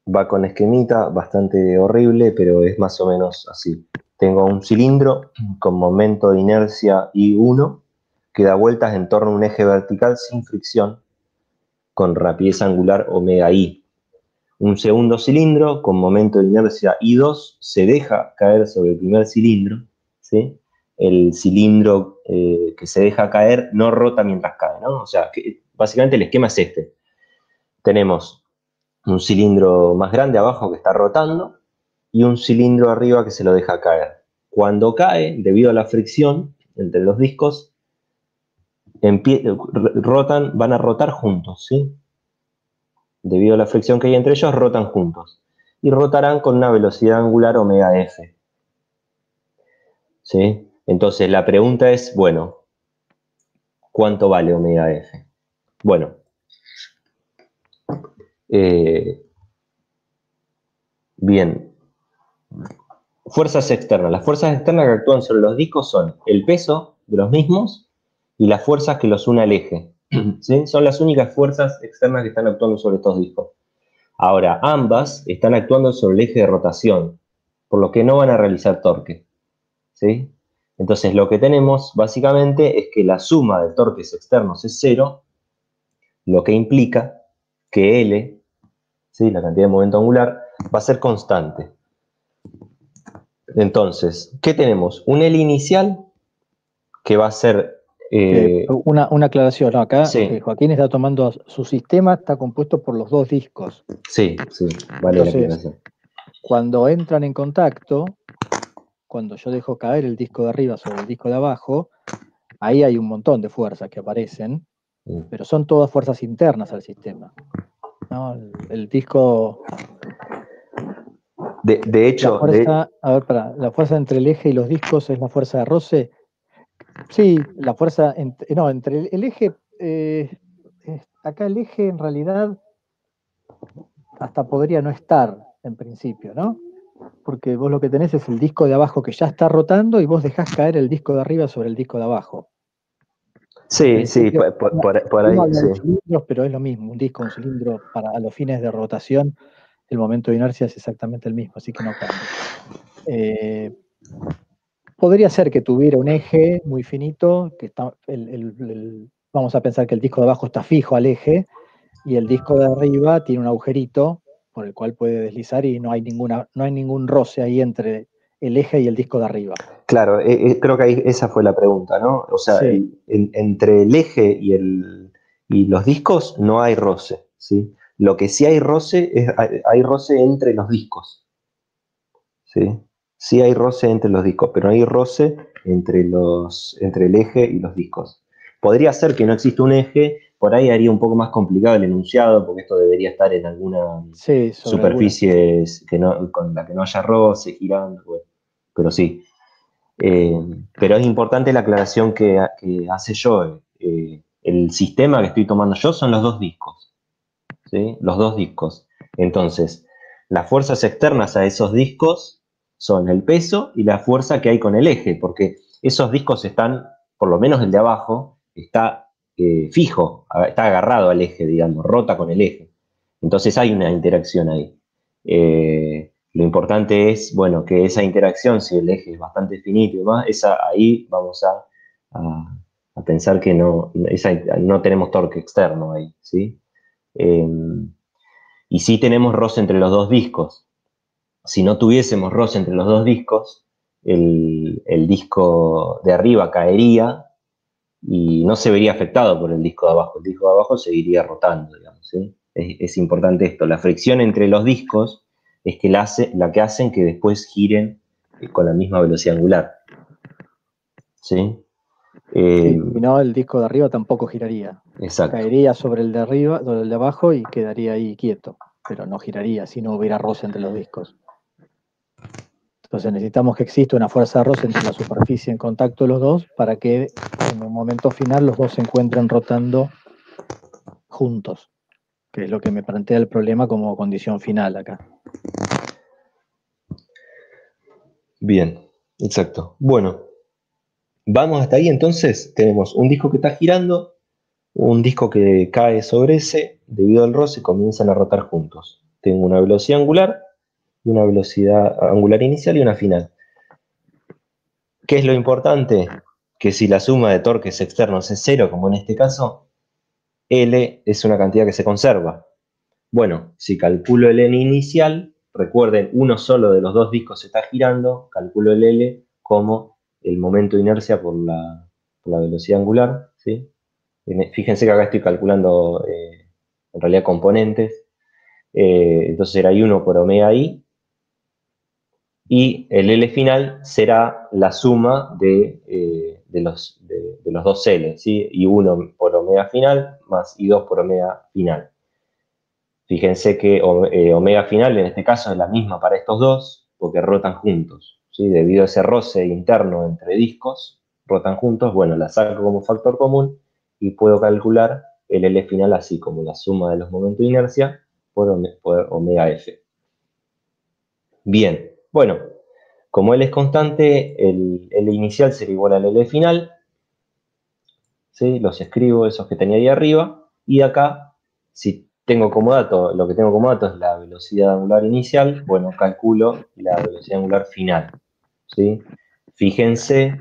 va con esquemita, bastante horrible, pero es más o menos así. Tengo un cilindro con momento de inercia I1 que da vueltas en torno a un eje vertical sin fricción con rapidez angular omega I. Un segundo cilindro con momento de inercia I2 se deja caer sobre el primer cilindro, ¿sí? El cilindro que se deja caer no rota mientras cae, ¿no? O sea, que básicamente el esquema es este. Tenemos un cilindro más grande abajo que está rotando y un cilindro arriba que se lo deja caer. Cuando cae, debido a la fricción entre los discos, van a rotar juntos, ¿sí? Debido a la fricción que hay entre ellos, rotan juntos. Y rotarán con una velocidad angular omega f. ¿Sí? Entonces la pregunta es, bueno, ¿cuánto vale omega f? Bueno, bien. Fuerzas externas. Las fuerzas externas que actúan sobre los discos son el peso de los mismos y las fuerzas que los une al eje. ¿Sí? Son las únicas fuerzas externas que están actuando sobre estos discos. Ahora, ambas están actuando sobre el eje de rotación, por lo que no van a realizar torque. ¿Sí? Entonces, lo que tenemos básicamente es que la suma de torques externos es 0, lo que implica que L, ¿sí? La cantidad de momento angular, va a ser constante. Entonces, ¿qué tenemos? Un L inicial que va a ser... Una aclaración, ¿no? Acá sí, Joaquín está tomando, su sistema está compuesto por los dos discos. sí, vale la Entonces, aclaración. cuando entran en contacto, cuando yo dejo caer el disco de arriba sobre el disco de abajo, ahí hay un montón de fuerzas que aparecen, pero son todas fuerzas internas al sistema, ¿no? El disco De hecho, la fuerza entre el eje y los discos es la fuerza de roce. Sí, la fuerza, entre el eje, acá el eje en realidad hasta podría no estar en principio, ¿no? Porque vos lo que tenés es el disco de abajo que ya está rotando y vos dejás caer el disco de arriba sobre el disco de abajo. Sí, por ahí, Uno habla sí. de cilindros, pero es lo mismo, un disco, un cilindro, a los fines de rotación, el momento de inercia es exactamente el mismo, así que no cambia. Podría ser que tuviera un eje muy finito, que está, vamos a pensar que el disco de abajo está fijo al eje, y el disco de arriba tiene un agujerito por el cual puede deslizar y no hay ningún roce ahí entre el eje y el disco de arriba. Claro, creo que ahí esa fue la pregunta, ¿no? O sea, Sí. entre el eje y los discos no hay roce, ¿sí? Lo que sí hay roce hay roce entre los discos, ¿sí? Sí hay roce entre los discos, pero no hay roce entre el eje y los discos. Podría ser que no exista un eje, por ahí haría un poco más complicado el enunciado, porque esto debería estar en alguna superficie con la que no haya roce, girando, bueno, pero sí. Pero es importante la aclaración que hace Joe. El sistema que estoy tomando yo son los dos discos, ¿sí? Los dos discos. Entonces, las fuerzas externas a esos discos son el peso y la fuerza que hay con el eje, porque esos discos están, por lo menos el de abajo, está fijo, está agarrado al eje, digamos, rota con el eje. Entonces hay una interacción ahí. Lo importante es, bueno, que esa interacción, si el eje es bastante finito y demás, ahí vamos a pensar que no tenemos torque externo ahí, ¿sí? Y sí tenemos roce entre los dos discos. Si no tuviésemos roce entre los dos discos, el disco de arriba caería y no se vería afectado por el disco de abajo. El disco de abajo seguiría rotando, digamos, ¿sí? Es importante esto. La fricción entre los discos es la que hacen que después giren con la misma velocidad angular, ¿sí? Sí, y no, el disco de arriba tampoco giraría. Exacto. Caería sobre el de arriba, sobre el de abajo y quedaría ahí quieto, pero no giraría si no hubiera roce entre los discos. Entonces necesitamos que exista una fuerza de roce entre la superficie en contacto de los dos para que en un momento final los dos se encuentren rotando juntos, que es lo que me plantea el problema como condición final acá. Bien, exacto. Bueno, vamos hasta ahí entonces. Tenemos un disco que está girando, un disco que cae sobre ese, debido al roce comienzan a rotar juntos. Tengo una velocidad angular, y una velocidad angular inicial y una final. ¿Qué es lo importante? Que si la suma de torques externos es cero, como en este caso, L es una cantidad que se conserva. Bueno, si calculo el N inicial, recuerden, uno solo de los dos discos está girando, calculo el L como el momento de inercia por la velocidad angular, ¿sí? Fíjense que acá estoy calculando en realidad componentes, entonces será I1 por omega I, y el L final será la suma de los dos L, ¿sí? I1 por omega final más I2 por omega final. Fíjense que omega final en este caso es la misma para estos dos, porque rotan juntos, ¿sí? Debido a ese roce interno entre discos, rotan juntos, bueno, la saco como factor común y puedo calcular el L final así como la suma de los momentos de inercia por omega F. Bien, bueno, como L es constante, el L inicial será igual al L final, ¿sí? Los escribo, esos que tenía ahí arriba, y acá, si tengo como dato, lo que tengo como dato es la velocidad angular inicial, bueno, calculo la velocidad angular final, ¿sí? Fíjense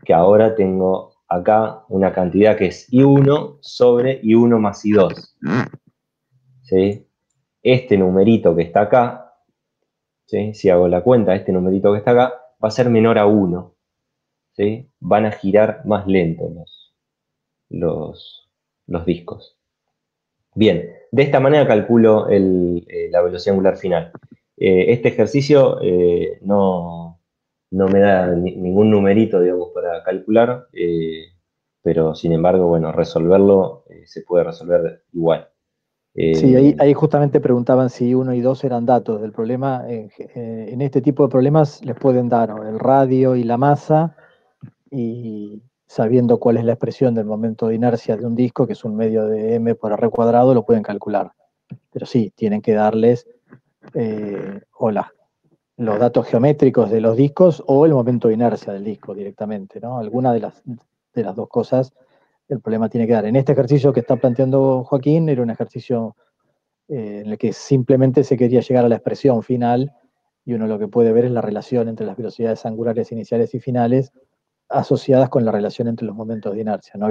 que ahora tengo acá una cantidad que es I1 sobre I1 más I2, ¿sí? Este numerito que está acá, ¿sí? Si hago la cuenta, este numerito que está acá, va a ser menor a 1, ¿sí? Van a girar más lento los discos. Bien, de esta manera calculo la velocidad angular final. Este ejercicio no me da ningún numerito, digamos, para calcular, pero sin embargo, bueno, resolverlo se puede resolver igual. Sí, ahí justamente preguntaban si 1 y 2 eran datos del problema. En este tipo de problemas les pueden dar, ¿no?, el radio y la masa, y sabiendo cuál es la expresión del momento de inercia de un disco, que es un medio de m por r cuadrado, lo pueden calcular. Pero sí, tienen que darles los datos geométricos de los discos o el momento de inercia del disco directamente, ¿no? Alguna de las dos cosas el problema tiene que dar. En este ejercicio que está planteando Joaquín era un ejercicio en el que simplemente se quería llegar a la expresión final, y uno lo que puede ver es la relación entre las velocidades angulares iniciales y finales asociadas con la relación entre los momentos de inercia. No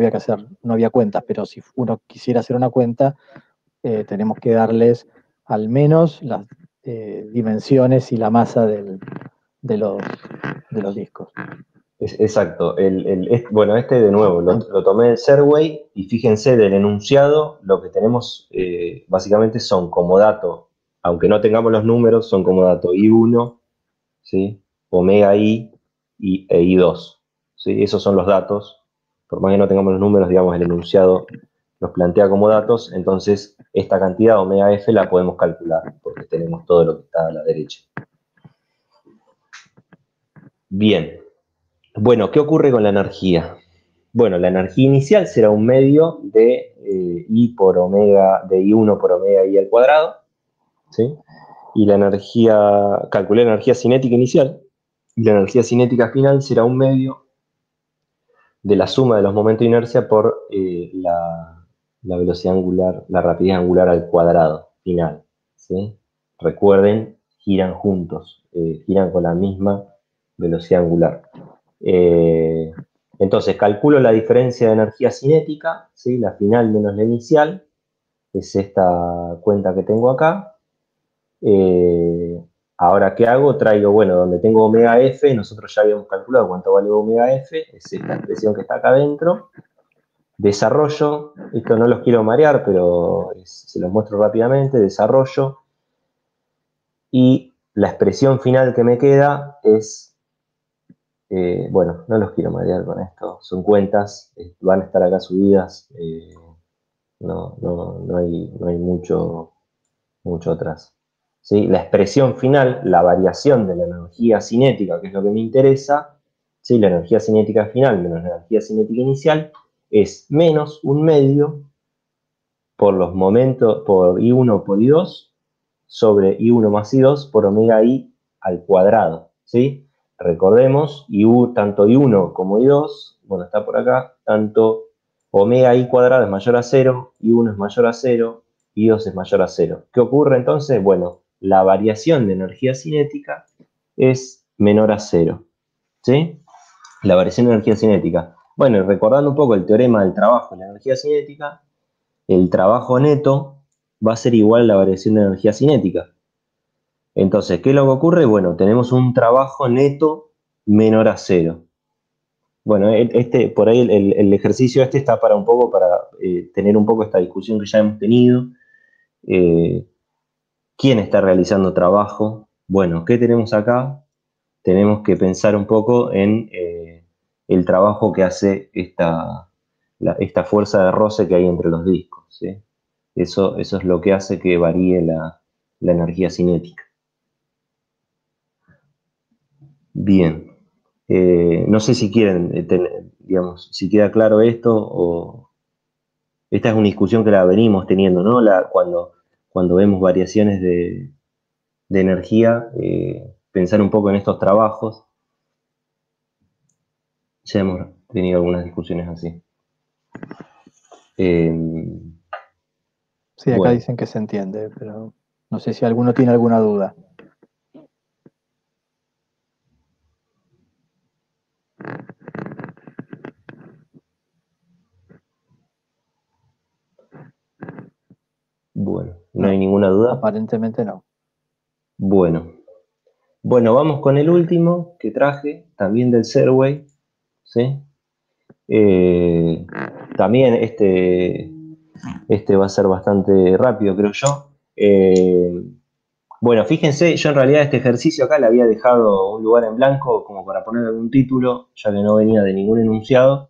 había cuentas, pero si uno quisiera hacer una cuenta, tenemos que darles al menos las dimensiones y la masa de los discos. Exacto. Bueno, este de nuevo lo tomé del Serway, y fíjense del enunciado, lo que tenemos básicamente son como dato, aunque no tengamos los números, son como dato I1, ¿sí? Omega I e I2, ¿sí? Esos son los datos. Por más que no tengamos los números, digamos, el enunciado nos plantea como datos, entonces esta cantidad omega F la podemos calcular, porque tenemos todo lo que está a la derecha. Bien. Bueno, ¿qué ocurre con la energía? Bueno, la energía inicial será un medio de I por omega, de I1 por omega I al cuadrado, ¿sí? Y calculé la energía cinética inicial, y la energía cinética final será un medio de la suma de los momentos de inercia por la velocidad angular, la rapidez angular al cuadrado final, ¿sí? Recuerden, giran juntos, giran con la misma velocidad angular. Entonces, calculo la diferencia de energía cinética, ¿sí? La final menos la inicial, es esta cuenta que tengo acá. Ahora, ¿qué hago? Traigo, bueno, donde tengo omega F, nosotros ya habíamos calculado cuánto vale omega F, es esta expresión que está acá adentro. Desarrollo, esto no los quiero marear, pero se los muestro rápidamente, desarrollo, y la expresión final que me queda es, bueno, no los quiero marear con esto, son cuentas, van a estar acá subidas, no hay mucho atrás. ¿Sí? La expresión final, la variación de la energía cinética, que es lo que me interesa, ¿sí? La energía cinética final menos la energía cinética inicial, es menos un medio por los momentos, por I1 por I2, sobre I1 más I2 por omega I al cuadrado, ¿sí? Recordemos, tanto I1 como I2, bueno, está por acá, tanto omega I cuadrado es mayor a 0, I1 es mayor a 0, I2 es mayor a 0. ¿Qué ocurre entonces? Bueno, la variación de energía cinética es menor a 0, ¿sí? La variación de energía cinética. Bueno, y recordando un poco el teorema del trabajo en la energía cinética, el trabajo neto va a ser igual a la variación de energía cinética. Entonces, ¿qué es lo que ocurre? Bueno, tenemos un trabajo neto menor a 0. Bueno, por ahí el ejercicio está para un poco, para tener un poco esta discusión que ya hemos tenido. ¿Quién está realizando trabajo? Bueno, ¿qué tenemos acá? Tenemos que pensar un poco en el trabajo que hace esta fuerza de roce que hay entre los discos, ¿sí? Eso es lo que hace que varíe la energía cinética. Bien. No sé si quieren, digamos, si queda claro esto, o esta es una discusión que la venimos teniendo, ¿no? Cuando vemos variaciones de energía, pensar un poco en estos trabajos. Ya hemos tenido algunas discusiones así. Sí, acá bueno. dicen que se entiende, pero no sé si alguno tiene alguna duda. Bueno, ¿no hay ninguna duda? Aparentemente no. Bueno, vamos con el último que traje, también del Serway, ¿sí? También este va a ser bastante rápido, creo yo. Bueno, fíjense, yo en realidad este ejercicio acá le había dejado un lugar en blanco como para poner algún título, ya que no venía de ningún enunciado.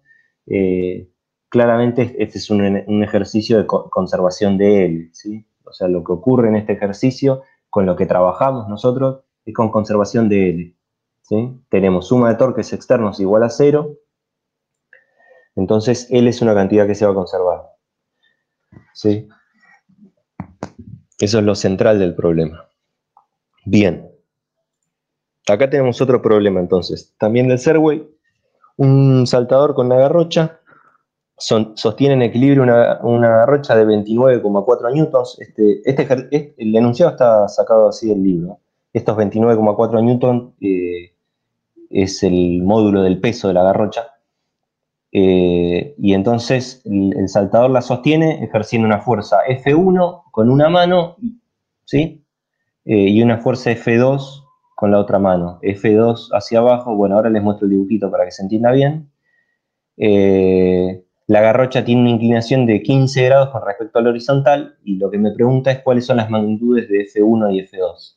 claramente este es un ejercicio de conservación de L, ¿sí? O sea, lo que ocurre en este ejercicio, con lo que trabajamos nosotros, es con conservación de L, ¿sí? Tenemos suma de torques externos igual a 0, entonces L es una cantidad que se va a conservar, ¿sí? Eso es lo central del problema. Bien. Acá tenemos otro problema entonces, también del Serway, un saltador con una garrocha, sostiene en equilibrio una garrocha de 29,4 newtons. El enunciado está sacado así del libro. Estos 29,4 newtons es el módulo del peso de la garrocha. Y entonces el saltador la sostiene ejerciendo una fuerza F1 con una mano, ¿sí? Y una fuerza F2 con la otra mano. F2 hacia abajo, bueno, ahora les muestro el dibujito para que se entienda bien. La garrocha tiene una inclinación de 15 grados con respecto al horizontal y lo que me pregunta es cuáles son las magnitudes de F1 y F2.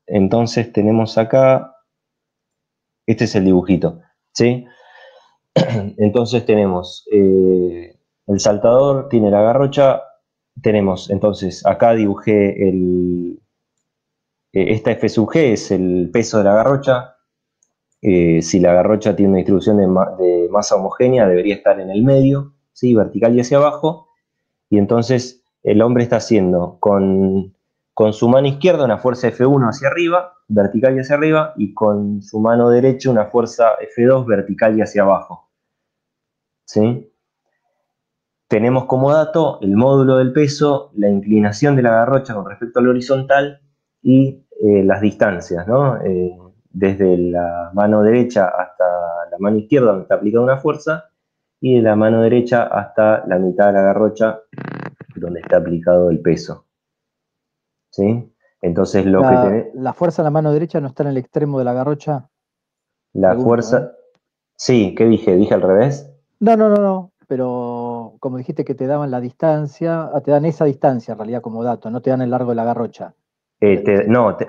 Entonces tenemos acá, este es el dibujito, ¿sí? Entonces tenemos el saltador, tiene la garrocha, tenemos, entonces acá dibujé esta F sub G es el peso de la garrocha. Si la garrocha tiene una distribución de masa homogénea, debería estar en el medio, ¿sí? Vertical y hacia abajo. Y entonces el hombre está haciendo con su mano izquierda una fuerza F1 hacia arriba, vertical y hacia arriba, y con su mano derecha una fuerza F2 vertical y hacia abajo, ¿sí? Tenemos como dato el módulo del peso, la inclinación de la garrocha con respecto al horizontal y las distancias, ¿no? Desde la mano derecha hasta la mano izquierda donde está aplicada una fuerza y de la mano derecha hasta la mitad de la garrocha donde está aplicado el peso, ¿sí? Entonces La fuerza en la mano derecha no está en el extremo de la garrocha. la Pregunto, fuerza, sí, ¿qué dije? ¿Dije al revés? No, pero como dijiste que te daban la distancia, te dan esa distancia en realidad como dato, no te dan el largo de la garrocha.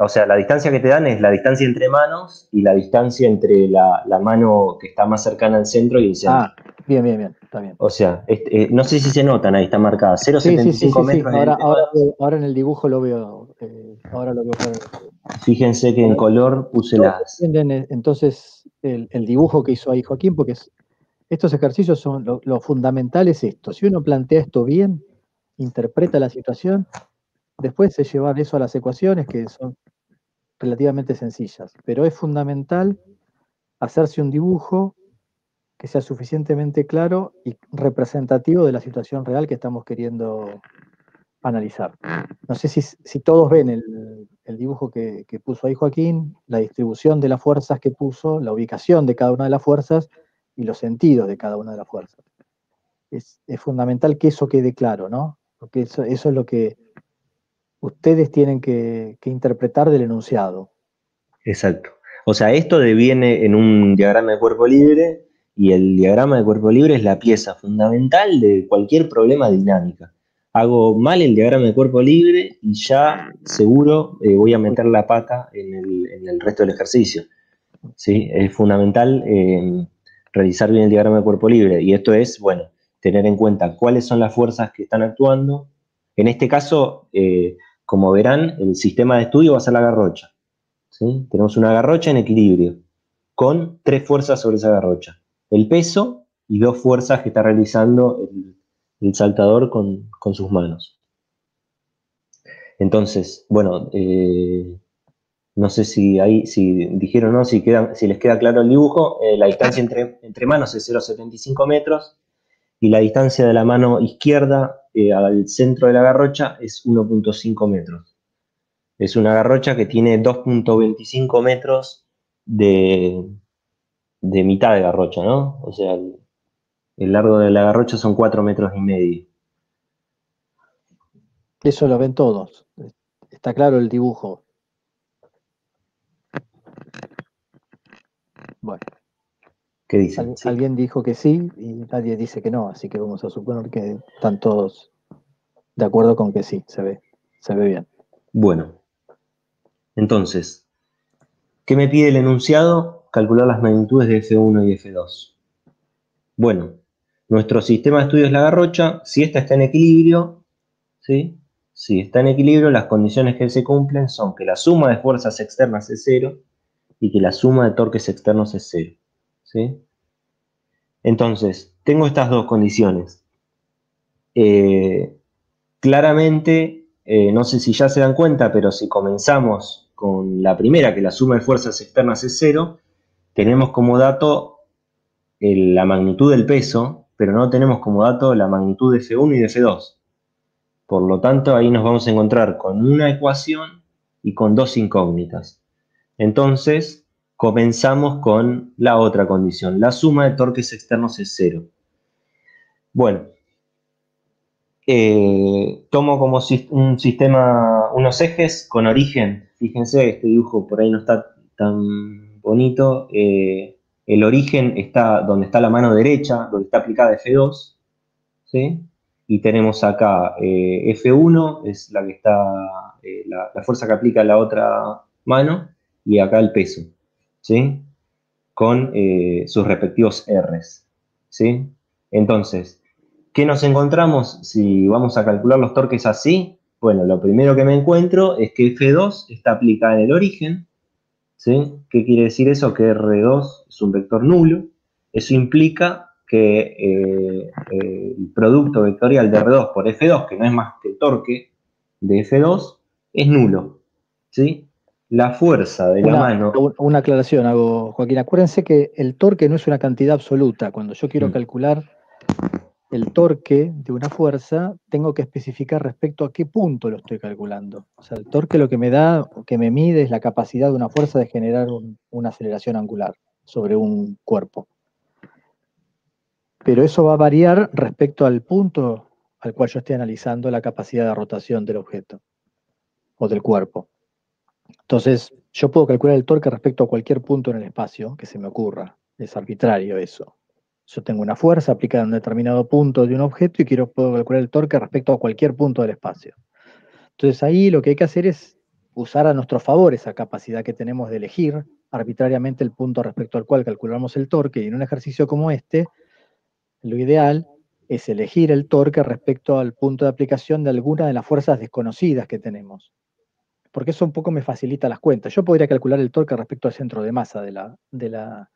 O sea, la distancia que te dan es la distancia entre manos y la distancia entre la mano que está más cercana al centro y el centro. Ah, bien, está bien. O sea, no sé si se notan, ahí está marcada, 0,75 Sí. metros entre manos. Ahora en el dibujo lo veo, ahora lo veo claro. Fíjense que en color puse las... Entienden entonces el dibujo que hizo ahí Joaquín, porque estos ejercicios son lo fundamental es esto. Si uno plantea esto bien, interpreta la situación, después es llevar eso a las ecuaciones que son relativamente sencillas, pero es fundamental hacerse un dibujo que sea suficientemente claro y representativo de la situación real que estamos queriendo analizar. No sé si todos ven el dibujo que puso ahí Joaquín, la distribución de las fuerzas que puso, la ubicación de cada una de las fuerzas y los sentidos de cada una de las fuerzas. Es fundamental que eso quede claro, ¿no? Porque eso es lo que ustedes tienen que interpretar del enunciado. Exacto. O sea, esto deviene en un diagrama de cuerpo libre y el diagrama de cuerpo libre es la pieza fundamental de cualquier problema de dinámica. Hago mal el diagrama de cuerpo libre y ya seguro voy a meter la pata en el resto del ejercicio, ¿sí? Es fundamental realizar bien el diagrama de cuerpo libre y esto es, bueno, tener en cuenta cuáles son las fuerzas que están actuando. En este caso, como verán, el sistema de estudio va a ser la garrocha. ¿Sí? Tenemos una garrocha en equilibrio, con 3 fuerzas sobre esa garrocha. El peso y 2 fuerzas que está realizando el saltador con sus manos. Entonces, bueno, no sé si dijeron o no, si les queda claro el dibujo. La distancia entre manos es 0,75 metros y la distancia de la mano izquierda al centro de la garrocha es 1,5 metros. Es una garrocha que tiene 2,25 metros de mitad de garrocha, ¿no? O sea, el largo de la garrocha son 4,5 metros. Eso lo ven todos. Está claro el dibujo. Bueno, ¿Qué dicen? ¿Sí? alguien dijo que sí y nadie dice que no, así que vamos a suponer que están todos de acuerdo con que sí, se ve bien. Bueno, entonces, ¿qué me pide el enunciado? Calcular las magnitudes de F1 y F2. Bueno, Nuestro sistema de estudio es la garrocha. Si esta está en equilibrio, ¿sí? Si está en equilibrio, las condiciones que se cumplen son que la suma de fuerzas externas es 0 y que la suma de torques externos es 0, ¿sí? Entonces, tengo estas dos condiciones. Claramente, no sé si ya se dan cuenta, pero si comenzamos con la primera, que la suma de fuerzas externas es 0, tenemos como dato la magnitud del peso, pero no tenemos como dato la magnitud de F1 y de F2. Por lo tanto, ahí nos vamos a encontrar con una ecuación y con dos incógnitas. Entonces, comenzamos con la otra condición. La suma de torques externos es 0. Bueno, tomo como un sistema, unos ejes con origen. Fíjense, este dibujo por ahí no está tan bonito. El origen está donde está la mano derecha, donde está aplicada F2, ¿sí? Y tenemos acá F1, es la que está, la fuerza que aplica la otra mano, y acá el peso, ¿sí? Con sus respectivos R's, ¿sí? Entonces, ¿qué nos encontramos si vamos a calcular los torques así? Bueno, lo primero que me encuentro es que F2 está aplicada en el origen, ¿sí? ¿Qué quiere decir eso? Que R2 es un vector nulo. Eso implica que el producto vectorial de R2 por F2, que no es más que el torque de F2, es nulo, ¿sí? La fuerza de la mano... Una aclaración hago, Joaquín. Acuérdense que el torque no es una cantidad absoluta. Cuando yo quiero calcular el torque de una fuerza, tengo que especificar respecto a qué punto lo estoy calculando. O sea, el torque lo que me da, o que me mide, es la capacidad de una fuerza de generar una aceleración angular sobre un cuerpo. Pero eso va a variar respecto al punto al cual yo esté analizando la capacidad de rotación del objeto o del cuerpo. Entonces, yo puedo calcular el torque respecto a cualquier punto en el espacio que se me ocurra. Es arbitrario eso. Yo tengo una fuerza aplicada en un determinado punto de un objeto y puedo calcular el torque respecto a cualquier punto del espacio. Entonces ahí lo que hay que hacer es usar a nuestro favor esa capacidad que tenemos de elegir arbitrariamente el punto respecto al cual calculamos el torque, y en un ejercicio como este, lo ideal es elegir el torque respecto al punto de aplicación de alguna de las fuerzas desconocidas que tenemos. Porque eso un poco me facilita las cuentas. Yo podría calcular el torque respecto al centro de masa de la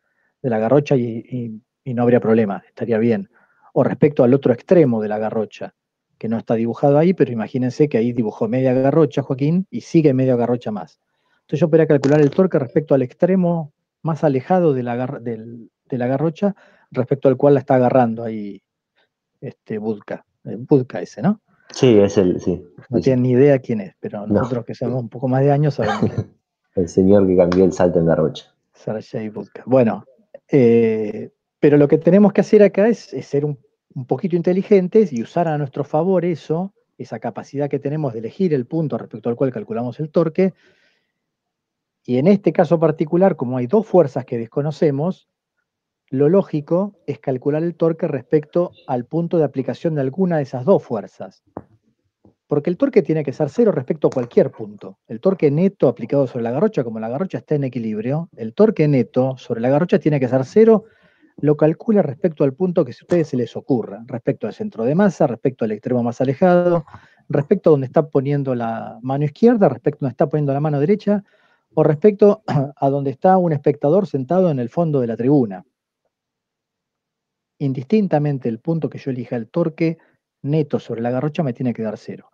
garrocha y no habría problema, estaría bien. O respecto al otro extremo de la garrocha, que no está dibujado ahí, pero imagínense que ahí dibujó media garrocha, Joaquín, y sigue media garrocha más. Entonces yo podría calcular el torque respecto al extremo más alejado de la garrocha, respecto al cual la está agarrando ahí Budka. Budka ese, ¿no? Sí, es el, sí. No Sí, tienen ni idea quién es, pero no, nosotros que sabemos un poco más de años sabemos quién es. el señor que cambió el salto en garrocha. Sergei Budka. Bueno, pero lo que tenemos que hacer acá es ser un poquito inteligentes y usar a nuestro favor eso, esa capacidad que tenemos de elegir el punto respecto al cual calculamos el torque. Y en este caso particular, como hay dos fuerzas que desconocemos, lo lógico es calcular el torque respecto al punto de aplicación de alguna de esas dos fuerzas. Porque el torque tiene que ser 0 respecto a cualquier punto. El torque neto aplicado sobre la garrocha, como la garrocha está en equilibrio, el torque neto sobre la garrocha tiene que ser 0, lo calcula respecto al punto que a ustedes se les ocurra, respecto al centro de masa, respecto al extremo más alejado, respecto a donde está poniendo la mano izquierda, respecto a donde está poniendo la mano derecha, o respecto a donde está un espectador sentado en el fondo de la tribuna. Indistintamente el punto que yo elija, el torque neto sobre la garrocha me tiene que dar 0.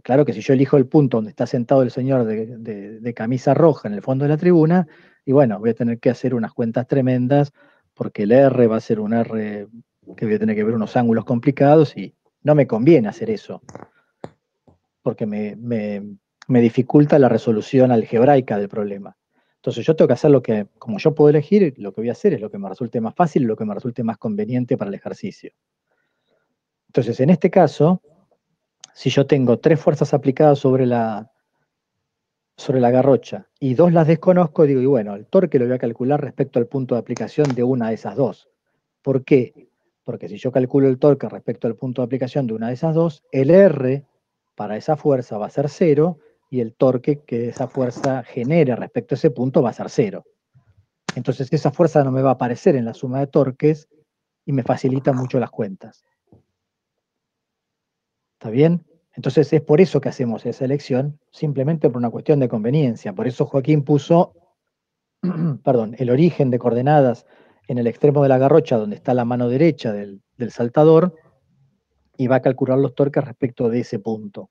Claro que si yo elijo el punto donde está sentado el señor de camisa roja en el fondo de la tribuna, y bueno, voy a tener que hacer unas cuentas tremendas, porque el R va a ser un R que voy a tener que ver unos ángulos complicados, y no me conviene hacer eso, porque me dificulta la resolución algebraica del problema. Entonces yo tengo que hacer como yo puedo elegir, lo que voy a hacer es lo que me resulte más fácil, lo que me resulte más conveniente para el ejercicio. Entonces, en este caso, si yo tengo 3 fuerzas aplicadas sobre la garrocha y 2 las desconozco, digo, y bueno, el torque lo voy a calcular respecto al punto de aplicación de una de esas 2. ¿Por qué? Porque si yo calculo el torque respecto al punto de aplicación de una de esas 2, el R para esa fuerza va a ser 0 y el torque que esa fuerza genere respecto a ese punto va a ser 0. Entonces esa fuerza no me va a aparecer en la suma de torques, y me facilita mucho las cuentas. ¿Está bien? Entonces es por eso que hacemos esa elección, simplemente por una cuestión de conveniencia. Por eso Joaquín puso, perdón, el origen de coordenadas en el extremo de la garrocha, donde está la mano derecha del saltador, y va a calcular los torques respecto de ese punto.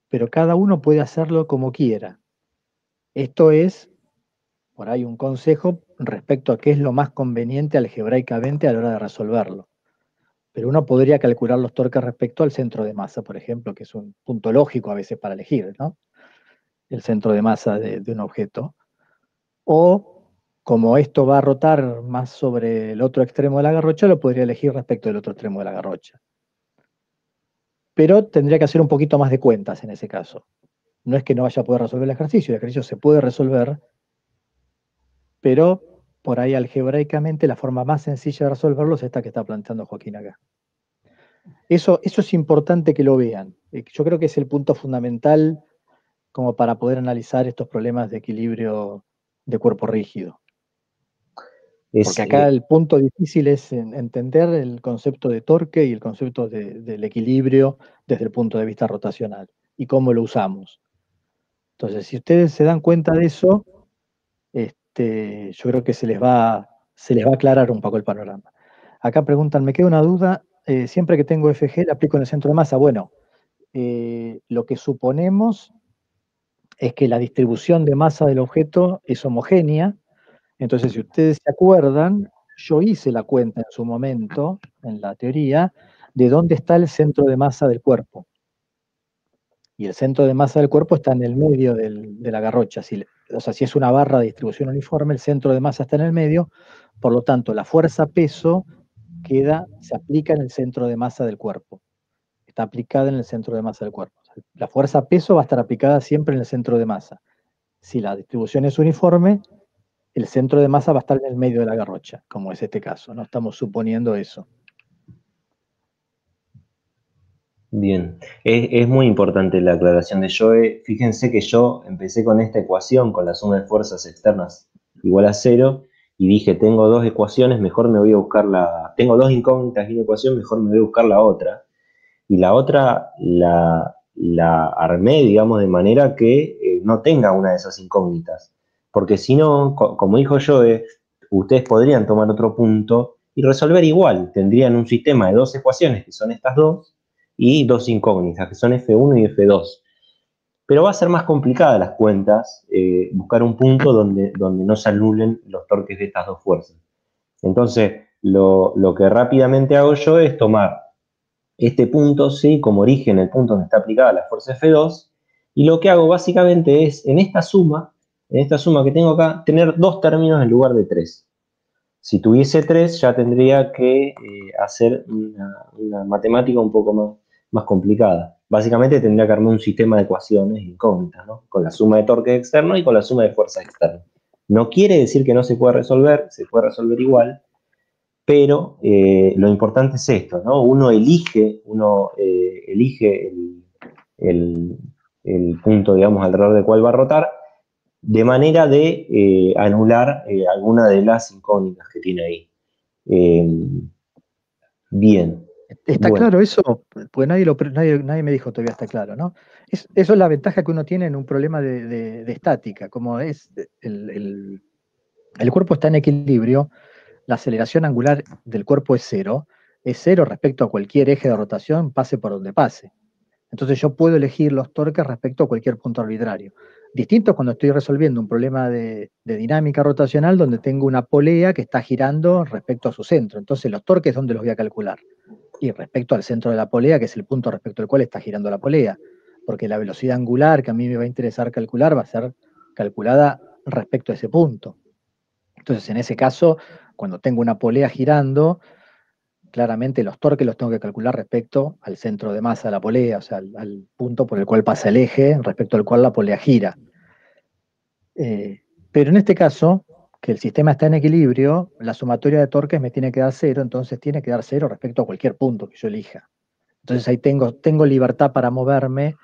Pero cada uno puede hacerlo como quiera. Esto es, por ahí, un consejo respecto a qué es lo más conveniente algebraicamente a la hora de resolverlo. Pero uno podría calcular los torques respecto al centro de masa, por ejemplo, que es un punto lógico a veces para elegir, ¿no? El centro de masa de un objeto. O, como esto va a rotar más sobre el otro extremo de la garrocha, lo podría elegir respecto del otro extremo de la garrocha. Pero tendría que hacer un poquito más de cuentas en ese caso. No es que no vaya a poder resolver el ejercicio se puede resolver, pero por ahí algebraicamente la forma más sencilla de resolverlo es esta que está planteando Joaquín acá. Eso es importante que lo vean. Yo creo que es el punto fundamental como para poder analizar estos problemas de equilibrio de cuerpo rígido. Porque acá el punto difícil es entender el concepto de torque y el concepto del equilibrio desde el punto de vista rotacional y cómo lo usamos. Entonces, si ustedes se dan cuenta de eso, yo creo que se les va a aclarar un poco el panorama. Acá preguntan, me queda una duda, siempre que tengo FG, ¿le aplico en el centro de masa? Bueno, lo que suponemos es que la distribución de masa del objeto es homogénea. Entonces, si ustedes se acuerdan, yo hice la cuenta en su momento, en la teoría, de dónde está el centro de masa del cuerpo. Y el centro de masa del cuerpo está en el medio de la garrocha. O sea, si es una barra de distribución uniforme, el centro de masa está en el medio, por lo tanto, la fuerza-peso se aplica en el centro de masa del cuerpo. Está aplicada en el centro de masa del cuerpo. La fuerza-peso va a estar aplicada siempre en el centro de masa. Si la distribución es uniforme, el centro de masa va a estar en el medio de la garrocha, como es este caso. No estamos suponiendo eso. Bien, es muy importante la aclaración de Joe. Fíjense que yo empecé con esta ecuación, con la suma de fuerzas externas igual a 0, y dije, tengo dos ecuaciones, mejor me voy a buscar tengo dos incógnitas y una ecuación, mejor me voy a buscar la otra. Y la otra la armé, digamos, de manera que no tenga una de esas incógnitas. Porque si no, como dijo Joe, ustedes podrían tomar otro punto y resolver igual. Tendrían un sistema de dos ecuaciones, que son estas dos, y dos incógnitas, que son F1 y F2. Pero va a ser más complicada las cuentas, buscar un punto donde no se anulen los torques de estas dos fuerzas. Entonces, lo que rápidamente hago yo es tomar este punto, ¿sí?, como origen, el punto donde está aplicada la fuerza F2, y lo que hago básicamente es, en esta suma que tengo acá, tener dos términos en lugar de tres. Si tuviese tres, ya tendría que hacer una matemática un poco más complicada. Básicamente tendría que armar un sistema de ecuaciones incógnitas, ¿no?, con la suma de torque externo y con la suma de fuerza externa. No quiere decir que no se pueda resolver, se puede resolver igual, pero lo importante es esto, ¿no? Uno elige el punto, digamos, alrededor del cual va a rotar, de manera de anular alguna de las incógnitas que tiene ahí. Bien. ¿Está bueno. claro eso? Pues nadie me dijo todavía está claro, ¿no? Eso es la ventaja que uno tiene en un problema de estática, como es el cuerpo está en equilibrio, la aceleración angular del cuerpo es cero respecto a cualquier eje de rotación, pase por donde pase. Entonces yo puedo elegir los torques respecto a cualquier punto arbitrario. Distinto cuando estoy resolviendo un problema de dinámica rotacional donde tengo una polea que está girando respecto a su centro. Entonces los torques, ¿dónde los voy a calcular? Y respecto al centro de la polea, que es el punto respecto al cual está girando la polea. Porque la velocidad angular que a mí me va a interesar calcular va a ser calculada respecto a ese punto. Entonces, en ese caso, cuando tengo una polea girando, claramente los torques los tengo que calcular respecto al centro de masa de la polea, o sea, al punto por el cual pasa el eje, respecto al cual la polea gira. Pero en este caso, que el sistema está en equilibrio, la sumatoria de torques me tiene que dar cero, entonces tiene que dar cero respecto a cualquier punto que yo elija. Entonces ahí tengo libertad para moverme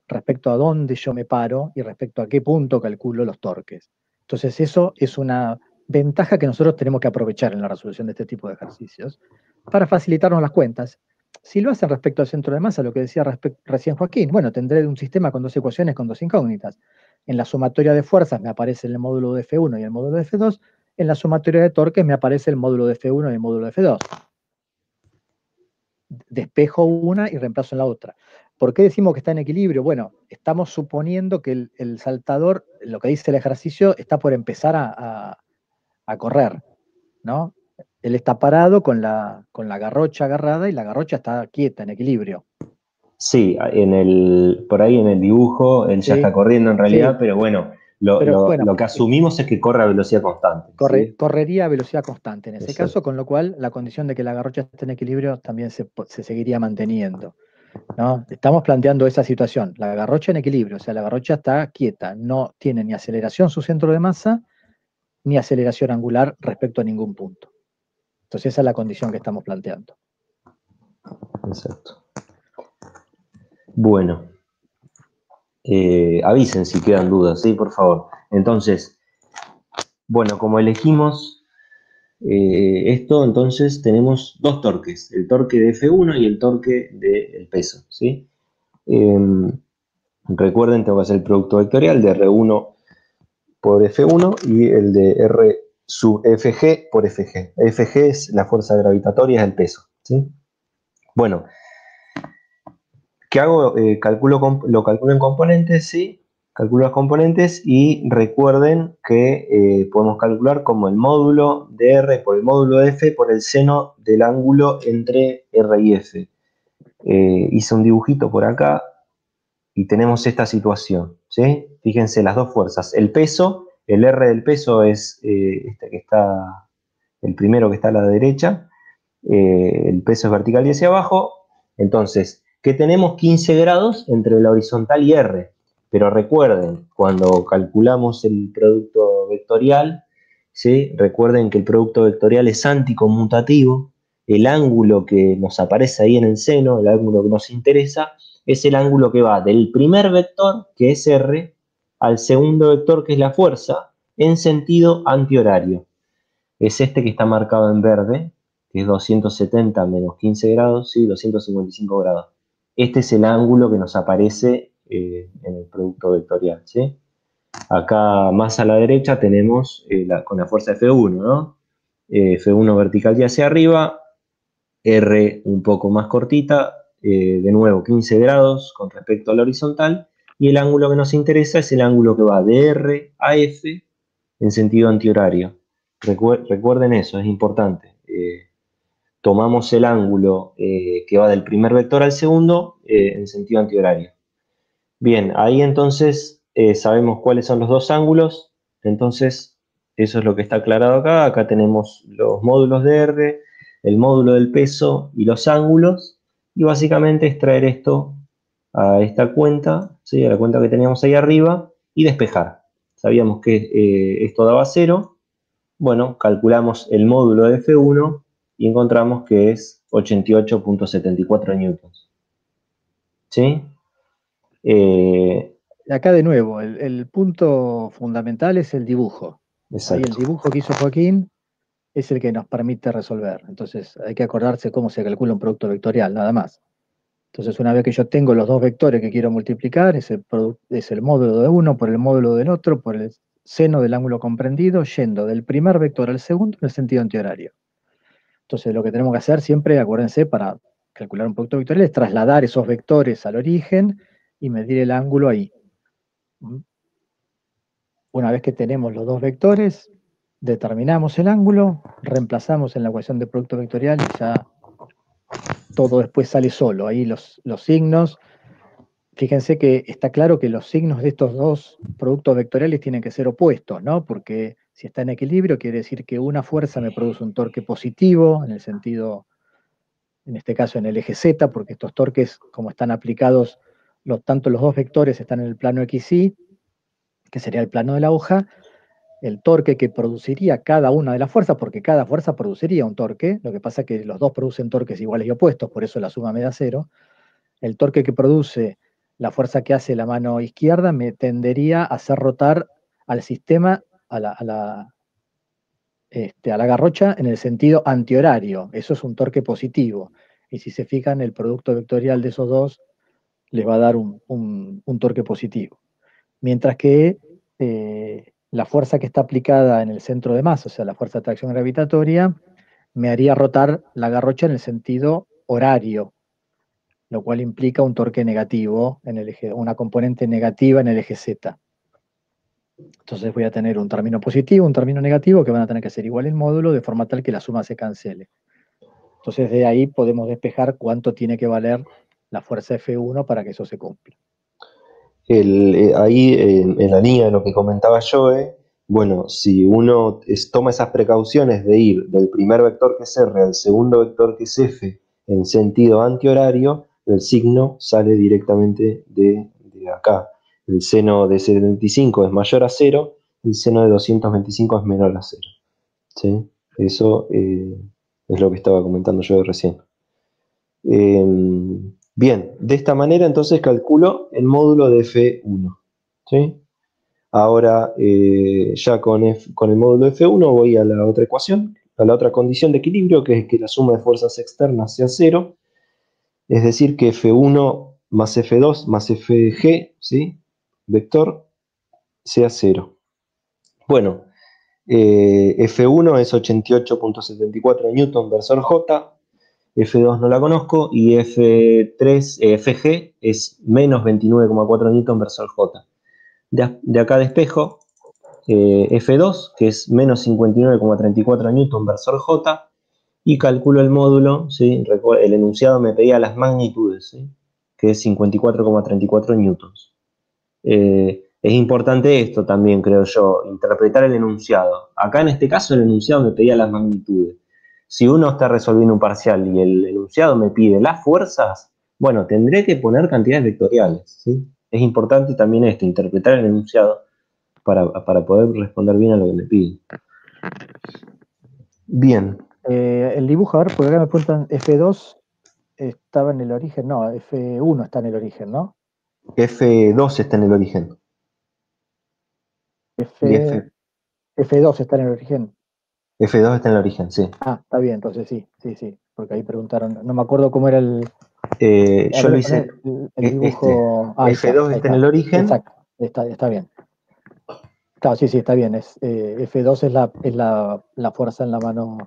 respecto a dónde yo me paro y respecto a qué punto calculo los torques. Entonces eso es una ventaja que nosotros tenemos que aprovechar en la resolución de este tipo de ejercicios para facilitarnos las cuentas. Si lo hacen respecto al centro de masa, lo que decía recién Joaquín, bueno, tendré un sistema con dos ecuaciones con dos incógnitas. En la sumatoria de fuerzas me aparece el módulo de F1 y el módulo de F2. En la sumatoria de torques me aparece el módulo de F1 y el módulo de F2. Despejo una y reemplazo en la otra. ¿Por qué decimos que está en equilibrio? Bueno, estamos suponiendo que el saltador, lo que dice el ejercicio, está por empezar a correr, ¿no? Él está parado con la garrocha agarrada y la garrocha está quieta, en equilibrio. Sí, por ahí en el dibujo él ya Sí, está corriendo en realidad, sí, pero bueno, pero bueno, lo que asumimos es que corre a velocidad constante. ¿Sí? correría a velocidad constante en ese Exacto. caso, con lo cual la condición de que la garrocha esté en equilibrio también se seguiría manteniendo, ¿no? Estamos planteando esa situación, la garrocha en equilibrio, o sea, la garrocha está quieta, no tiene ni aceleración su centro de masa, ni aceleración angular respecto a ningún punto. Entonces esa es la condición que estamos planteando. Exacto. Bueno, avisen si quedan dudas, ¿sí? Por favor. Entonces, bueno, como elegimos esto, entonces tenemos dos torques, el torque de F1 y el torque del peso, ¿sí? Recuerden, tengo que hacer el producto vectorial de R1 por F1 y el de R sub Fg por Fg. Fg es la fuerza gravitatoria, es el peso, ¿sí? Bueno, ¿qué hago? Lo calculo en componentes, ¿sí? Calculo los componentes y recuerden que podemos calcular como el módulo de R por el módulo de F por el seno del ángulo entre R y F. Hice un dibujito por acá y tenemos esta situación, ¿sí? Fíjense las dos fuerzas. El peso, el R del peso es este que está, el primero que está a la derecha. El peso es vertical y hacia abajo. Entonces, que tenemos 15 grados entre la horizontal y R. Pero recuerden, cuando calculamos el producto vectorial, ¿sí? Recuerden que el producto vectorial es anticonmutativo. El ángulo que nos aparece ahí en el seno, el ángulo que nos interesa, es el ángulo que va del primer vector, que es R, al segundo vector, que es la fuerza, en sentido antihorario. Es este que está marcado en verde, que es 270 menos 15 grados, sí, 255 grados. Este es el ángulo que nos aparece en el producto vectorial, ¿sí? Acá más a la derecha tenemos con la fuerza F1, ¿no? F1 vertical y hacia arriba, R un poco más cortita, de nuevo 15 grados con respecto a la horizontal, y el ángulo que nos interesa es el ángulo que va de R a F en sentido antihorario. Recuerden eso, es importante. Tomamos el ángulo que va del primer vector al segundo en sentido antihorario. Bien, ahí entonces sabemos cuáles son los dos ángulos, entonces eso es lo que está aclarado acá. Acá tenemos los módulos de R, el módulo del peso y los ángulos, y básicamente extraer esto a esta cuenta, ¿sí? A la cuenta que teníamos ahí arriba, y despejar. Sabíamos que esto daba 0. Bueno, calculamos el módulo de F1 y encontramos que es 88.74 newtons. ¿Sí? Acá de nuevo, el punto fundamental es el dibujo. Ahí el dibujo que hizo Joaquín es el que nos permite resolver. Entonces hay que acordarse cómo se calcula un producto vectorial, nada más. Entonces una vez que yo tengo los dos vectores que quiero multiplicar, es el módulo de uno por el módulo del otro, por el seno del ángulo comprendido, yendo del primer vector al segundo en el sentido antihorario. Entonces lo que tenemos que hacer siempre, acuérdense, para calcular un producto vectorial es trasladar esos vectores al origen y medir el ángulo ahí. Una vez que tenemos los dos vectores, determinamos el ángulo, reemplazamos en la ecuación de producto vectorial y ya todo después sale solo. Ahí los signos, fíjense que está claro que los signos de estos dos productos vectoriales tienen que ser opuestos, ¿no? Porque si está en equilibrio quiere decir que una fuerza me produce un torque positivo, en el sentido, en este caso en el eje Z, porque estos torques, como están aplicados, tanto los dos vectores están en el plano XY, que sería el plano de la hoja. El torque que produciría cada una de las fuerzas, porque cada fuerza produciría un torque, lo que pasa es que los dos producen torques iguales y opuestos, por eso la suma me da 0. El torque que produce la fuerza que hace la mano izquierda me tendería a hacer rotar al sistema, a la garrocha en el sentido antihorario. Eso es un torque positivo. Y si se fijan, el producto vectorial de esos dos les va a dar un torque positivo. Mientras que la fuerza que está aplicada en el centro de masa, o sea, la fuerza de atracción gravitatoria, me haría rotar la garrocha en el sentido horario, lo cual implica un torque negativo en el eje, una componente negativa en el eje Z. Entonces voy a tener un término positivo, un término negativo, que van a tener que ser igual en módulo, de forma tal que la suma se cancele. Entonces de ahí podemos despejar cuánto tiene que valer la fuerza F1 para que eso se cumpla. Ahí en la línea de lo que comentaba Joe, bueno, si uno toma esas precauciones de ir del primer vector que es R al segundo vector que es F en sentido antihorario, el signo sale directamente de acá. El seno de 75 es mayor a 0, el seno de 225 es menor a 0. ¿Sí? Eso es lo que estaba comentando yo recién. Bien, de esta manera entonces calculo el módulo de F1. ¿Sí? Ahora, ya con el módulo F1 voy a la otra ecuación, a la otra condición de equilibrio, que es que la suma de fuerzas externas sea 0, es decir, que F1 más F2 más Fg, ¿sí? Vector, sea 0. Bueno, F1 es 88.74 newton versor J, F2 no la conozco, y Fg es menos 29,4 newton versor J. De acá despejo F2, que es menos 59,34 newton versor J, y calculo el módulo, ¿sí? El enunciado me pedía las magnitudes, ¿sí? Que es 54,34 newtons. Es importante esto también, creo yo, interpretar el enunciado. Acá en este caso el enunciado me pedía las magnitudes. Si uno está resolviendo un parcial y el enunciado me pide las fuerzas, bueno, tendré que poner cantidades vectoriales, ¿sí? Es importante también esto, interpretar el enunciado para poder responder bien a lo que me piden. Bien. El dibujo, a ver, porque acá me preguntan, F2 estaba en el origen, no, F1 está en el origen, ¿no? F2 está en el origen. F2 está en el origen. F2 está en el origen, sí. Ah, está bien, entonces sí, porque ahí preguntaron, no me acuerdo cómo era el... Yo lo hice, el dibujo... F2 está en el origen. Exacto, está bien. Claro, sí, está bien. F2 es la fuerza en la mano,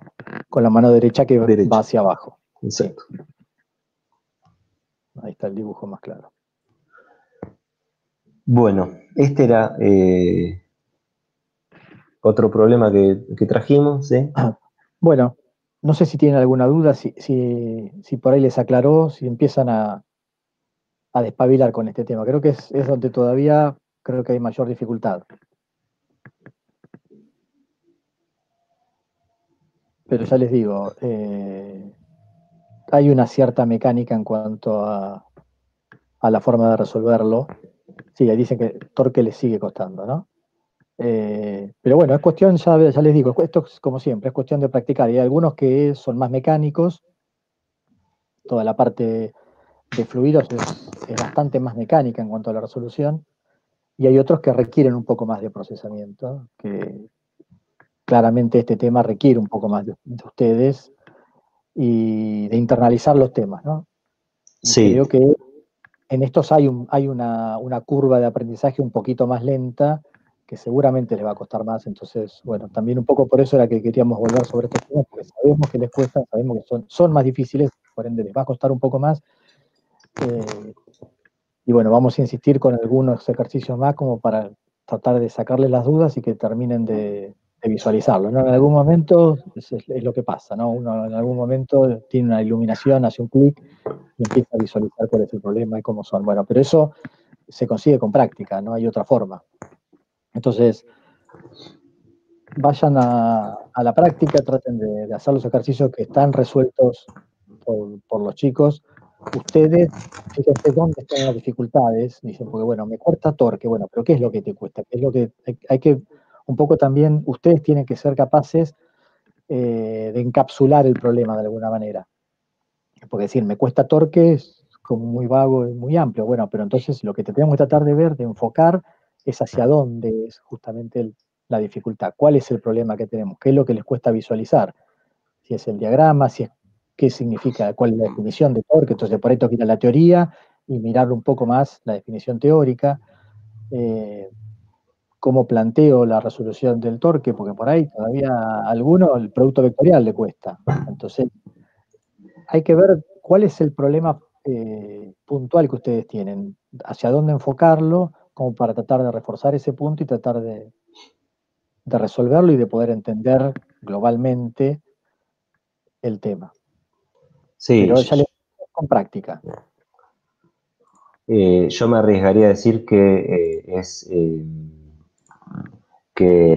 con la mano derecha que va hacia abajo. Exacto. Sí. Ahí está el dibujo más claro. Bueno, este era otro problema que trajimos, ¿sí? Bueno, no sé si tienen alguna duda, si por ahí les aclaró, si empiezan a despabilar con este tema. Creo que es donde todavía creo que hay mayor dificultad. Pero ya les digo, hay una cierta mecánica en cuanto a la forma de resolverlo. Sí, ahí dicen que torque les sigue costando, ¿no? Pero bueno, es cuestión, ya les digo, esto es como siempre, es cuestión de practicar. Y hay algunos que son más mecánicos, toda la parte de fluidos es bastante más mecánica en cuanto a la resolución, y hay otros que requieren un poco más de procesamiento, que claramente este tema requiere un poco más de ustedes y de internalizar los temas, ¿no? Sí. Creo que en estos hay una curva de aprendizaje un poquito más lenta, que seguramente les va a costar más. Entonces, bueno, también un poco por eso era que queríamos volver sobre estos temas, porque sabemos que les cuesta, sabemos que son más difíciles, por ende les va a costar un poco más. Y bueno, vamos a insistir con algunos ejercicios más como para tratar de sacarles las dudas y que terminen de visualizarlo, ¿no? En algún momento es lo que pasa, ¿no? Uno en algún momento tiene una iluminación, hace un clic y empieza a visualizar cuál es el problema y cómo son. Bueno, pero eso se consigue con práctica, no hay otra forma. Entonces, vayan a la práctica, traten de hacer los ejercicios que están resueltos por los chicos. Ustedes, fíjense dónde están las dificultades, dicen, porque bueno, me cuesta torque, bueno, pero ¿qué es lo que te cuesta? ¿Qué es lo que hay que, un poco también, ustedes tienen que ser capaces de encapsular el problema de alguna manera? Porque decir, me cuesta torque es como muy vago y muy amplio. Bueno, pero entonces lo que tenemos que tratar de ver, de enfocar, es hacia dónde es justamente la dificultad. ¿Cuál es el problema que tenemos? ¿Qué es lo que les cuesta visualizar? Si es el diagrama, si es qué significa, cuál es la definición de torque. Entonces, por ahí tengo que ir a la teoría y mirar un poco más la definición teórica. Cómo planteo la resolución del torque, porque por ahí todavía a alguno el producto vectorial le cuesta. Entonces, hay que ver cuál es el problema puntual que ustedes tienen, hacia dónde enfocarlo, como para tratar de reforzar ese punto y tratar de resolverlo y de poder entender globalmente el tema. Sí, Pero ya con práctica. yo me arriesgaría a decir que que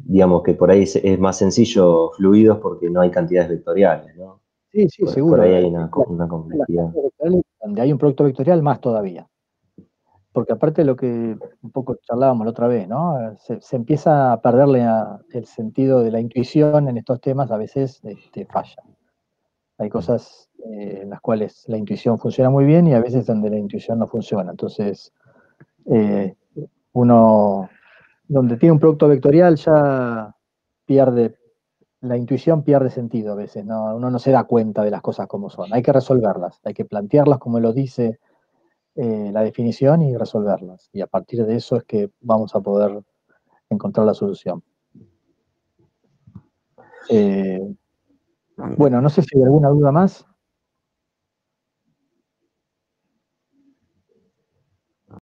digamos que por ahí es más sencillo fluidos porque no hay cantidades vectoriales, ¿no? Sí, seguro. Por ahí hay una complejidad. Donde hay un producto vectorial, más todavía. Porque aparte de lo que un poco charlábamos la otra vez, ¿no? Se empieza a perderle el sentido de la intuición en estos temas, a veces falla. Hay cosas en las cuales la intuición funciona muy bien y a veces donde la intuición no funciona. Entonces, uno, donde tiene un producto vectorial ya pierde, la intuición pierde sentido a veces, ¿no? Uno no se da cuenta de las cosas como son. Hay que resolverlas, hay que plantearlas como lo dice la definición y resolverlas. Y a partir de eso es que vamos a poder encontrar la solución. Bueno, no sé si hay alguna duda más.